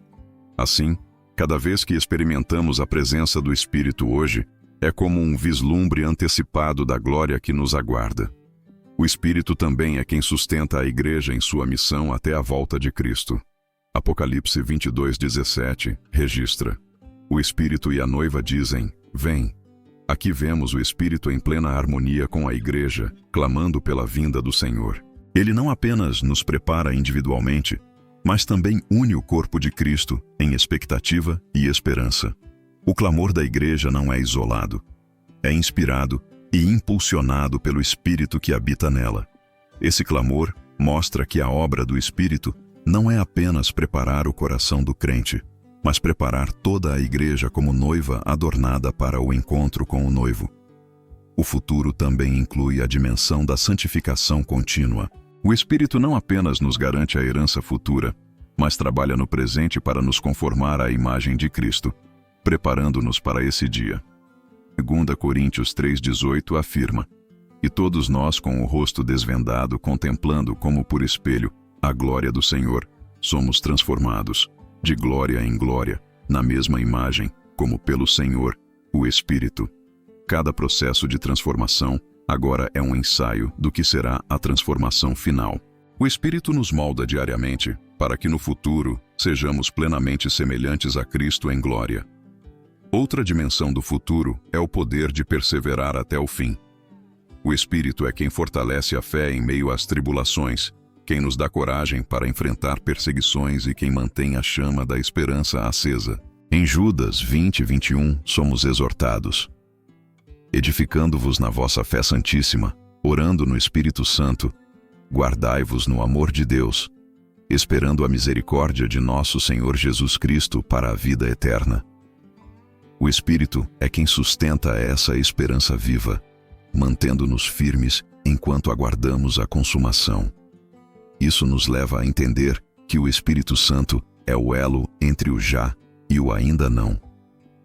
Assim, cada vez que experimentamos a presença do Espírito hoje, é como um vislumbre antecipado da glória que nos aguarda. O Espírito também é quem sustenta a Igreja em sua missão até a volta de Cristo. Apocalipse 22:17 registra: O Espírito e a noiva dizem: Vem. Aqui vemos o Espírito em plena harmonia com a Igreja, clamando pela vinda do Senhor. Ele não apenas nos prepara individualmente, mas também une o corpo de Cristo em expectativa e esperança. O clamor da Igreja não é isolado, é inspirado e impulsionado pelo Espírito que habita nela. Esse clamor mostra que a obra do Espírito não é apenas preparar o coração do crente, mas preparar toda a Igreja como noiva adornada para o encontro com o noivo. O futuro também inclui a dimensão da santificação contínua. O Espírito não apenas nos garante a herança futura, mas trabalha no presente para nos conformar à imagem de Cristo, preparando-nos para esse dia. 2 Coríntios 3:18 afirma: E todos nós, com o rosto desvendado, contemplando como por espelho a glória do Senhor, somos transformados, de glória em glória, na mesma imagem, como pelo Senhor, o Espírito. Cada processo de transformação agora é um ensaio do que será a transformação final. O Espírito nos molda diariamente para que no futuro sejamos plenamente semelhantes a Cristo em glória. Outra dimensão do futuro é o poder de perseverar até o fim. O Espírito é quem fortalece a fé em meio às tribulações, quem nos dá coragem para enfrentar perseguições e quem mantém a chama da esperança acesa. Em Judas 20:21 somos exortados: edificando-vos na vossa fé santíssima, orando no Espírito Santo, guardai-vos no amor de Deus, esperando a misericórdia de nosso Senhor Jesus Cristo para a vida eterna. O Espírito é quem sustenta essa esperança viva, mantendo-nos firmes enquanto aguardamos a consumação. Isso nos leva a entender que o Espírito Santo é o elo entre o já e o ainda não.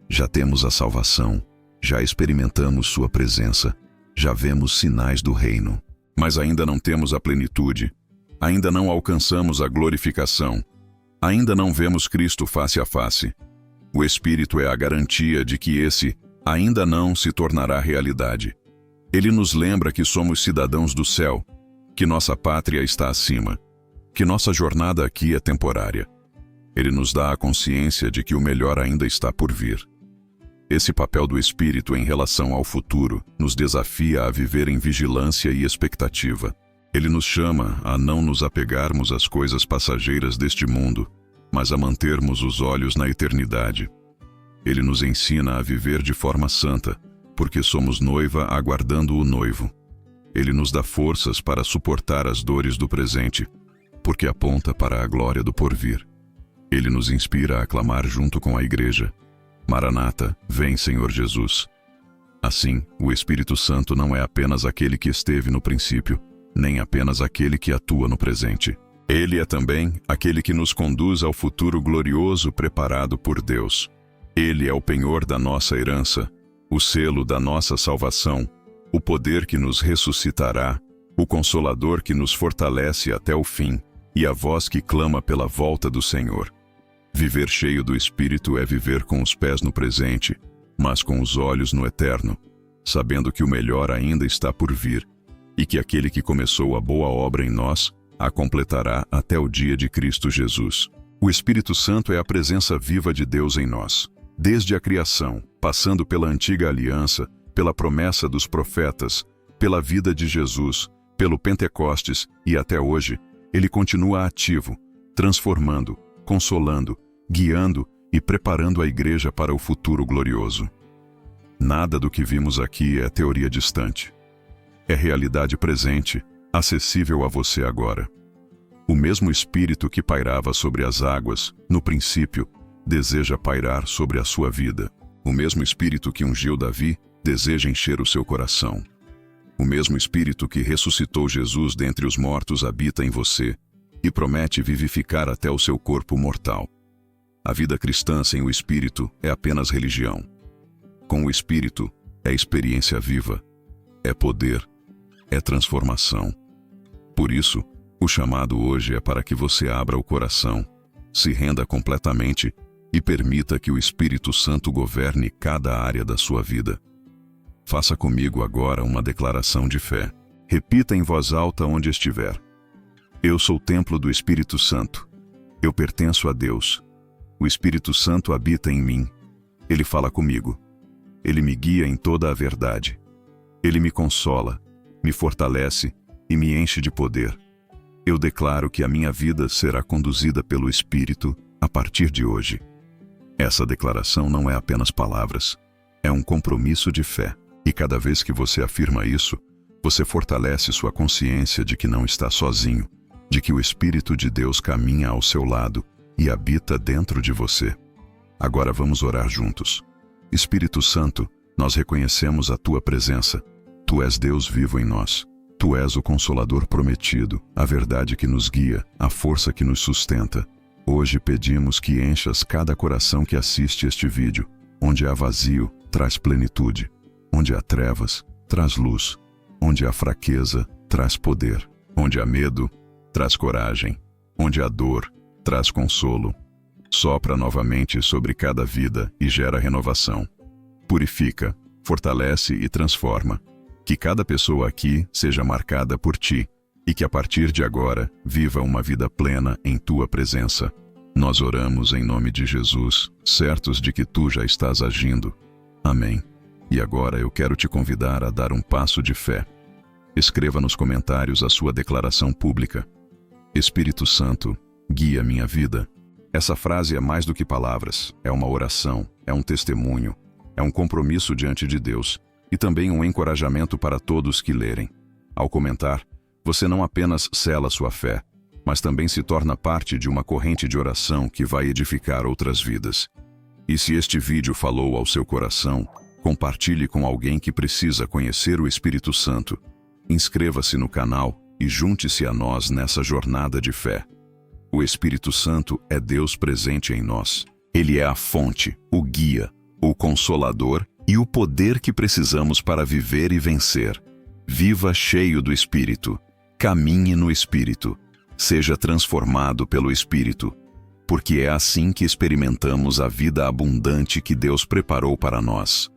Já temos a salvação, já experimentamos sua presença, já vemos sinais do reino. Mas ainda não temos a plenitude, ainda não alcançamos a glorificação, ainda não vemos Cristo face a face. O Espírito é a garantia de que esse ainda não se tornará realidade. Ele nos lembra que somos cidadãos do céu, que nossa pátria está acima, que nossa jornada aqui é temporária. Ele nos dá a consciência de que o melhor ainda está por vir. Esse papel do Espírito em relação ao futuro nos desafia a viver em vigilância e expectativa. Ele nos chama a não nos apegarmos às coisas passageiras deste mundo, mas a mantermos os olhos na eternidade. Ele nos ensina a viver de forma santa, porque somos noiva aguardando o noivo. Ele nos dá forças para suportar as dores do presente, porque aponta para a glória do porvir. Ele nos inspira a clamar junto com a igreja: Maranata, vem, Senhor Jesus. Assim, o Espírito Santo não é apenas aquele que esteve no princípio, nem apenas aquele que atua no presente. Ele é também aquele que nos conduz ao futuro glorioso preparado por Deus. Ele é o penhor da nossa herança, o selo da nossa salvação, o poder que nos ressuscitará, o consolador que nos fortalece até o fim, e a voz que clama pela volta do Senhor. Viver cheio do Espírito é viver com os pés no presente, mas com os olhos no eterno, sabendo que o melhor ainda está por vir, e que aquele que começou a boa obra em nós a completará até o dia de Cristo Jesus. O Espírito Santo é a presença viva de Deus em nós. Desde a criação, passando pela antiga aliança, pela promessa dos profetas, pela vida de Jesus, pelo Pentecostes e até hoje, ele continua ativo, transformando, consolando, guiando e preparando a igreja para o futuro glorioso. Nada do que vimos aqui é teoria distante. É realidade presente, acessível a você agora. O mesmo Espírito que pairava sobre as águas, no princípio, deseja pairar sobre a sua vida. O mesmo Espírito que ungiu Davi deseja encher o seu coração. O mesmo Espírito que ressuscitou Jesus dentre os mortos habita em você e promete vivificar até o seu corpo mortal. A vida cristã sem o Espírito é apenas religião. Com o Espírito é experiência viva, é poder, é transformação. Por isso, o chamado hoje é para que você abra o coração, se renda completamente e permita que o Espírito Santo governe cada área da sua vida. Faça comigo agora uma declaração de fé. Repita em voz alta onde estiver. Eu sou o templo do Espírito Santo. Eu pertenço a Deus. O Espírito Santo habita em mim. Ele fala comigo. Ele me guia em toda a verdade. Ele me consola, me fortalece e me enche de poder. Eu declaro que a minha vida será conduzida pelo Espírito a partir de hoje. Essa declaração não é apenas palavras, é um compromisso de fé. E cada vez que você afirma isso, você fortalece sua consciência de que não está sozinho, de que o Espírito de Deus caminha ao seu lado e habita dentro de você. Agora vamos orar juntos. Espírito Santo, nós reconhecemos a Tua presença. Tu és Deus vivo em nós. Tu és o Consolador prometido, a verdade que nos guia, a força que nos sustenta. Hoje pedimos que enchas cada coração que assiste este vídeo. Onde há vazio, traz plenitude. Onde há trevas, traz luz. Onde há fraqueza, traz poder. Onde há medo, traz coragem. Onde há dor, traz consolo. Sopra novamente sobre cada vida e gera renovação. Purifica, fortalece e transforma. Que cada pessoa aqui seja marcada por Ti e que a partir de agora viva uma vida plena em Tua presença. Nós oramos em nome de Jesus, certos de que Tu já estás agindo. Amém. E agora eu quero te convidar a dar um passo de fé. Escreva nos comentários a sua declaração pública. Espírito Santo, guia minha vida. Essa frase é mais do que palavras, é uma oração, é um testemunho, é um compromisso diante de Deus e também um encorajamento para todos que lerem. Ao comentar, você não apenas sela sua fé, mas também se torna parte de uma corrente de oração que vai edificar outras vidas. E se este vídeo falou ao seu coração, compartilhe com alguém que precisa conhecer o Espírito Santo. Inscreva-se no canal e junte-se a nós nessa jornada de fé. O Espírito Santo é Deus presente em nós. Ele é a fonte, o guia, o consolador e o poder que precisamos para viver e vencer. Viva cheio do Espírito. Caminhe no Espírito. Seja transformado pelo Espírito, porque é assim que experimentamos a vida abundante que Deus preparou para nós.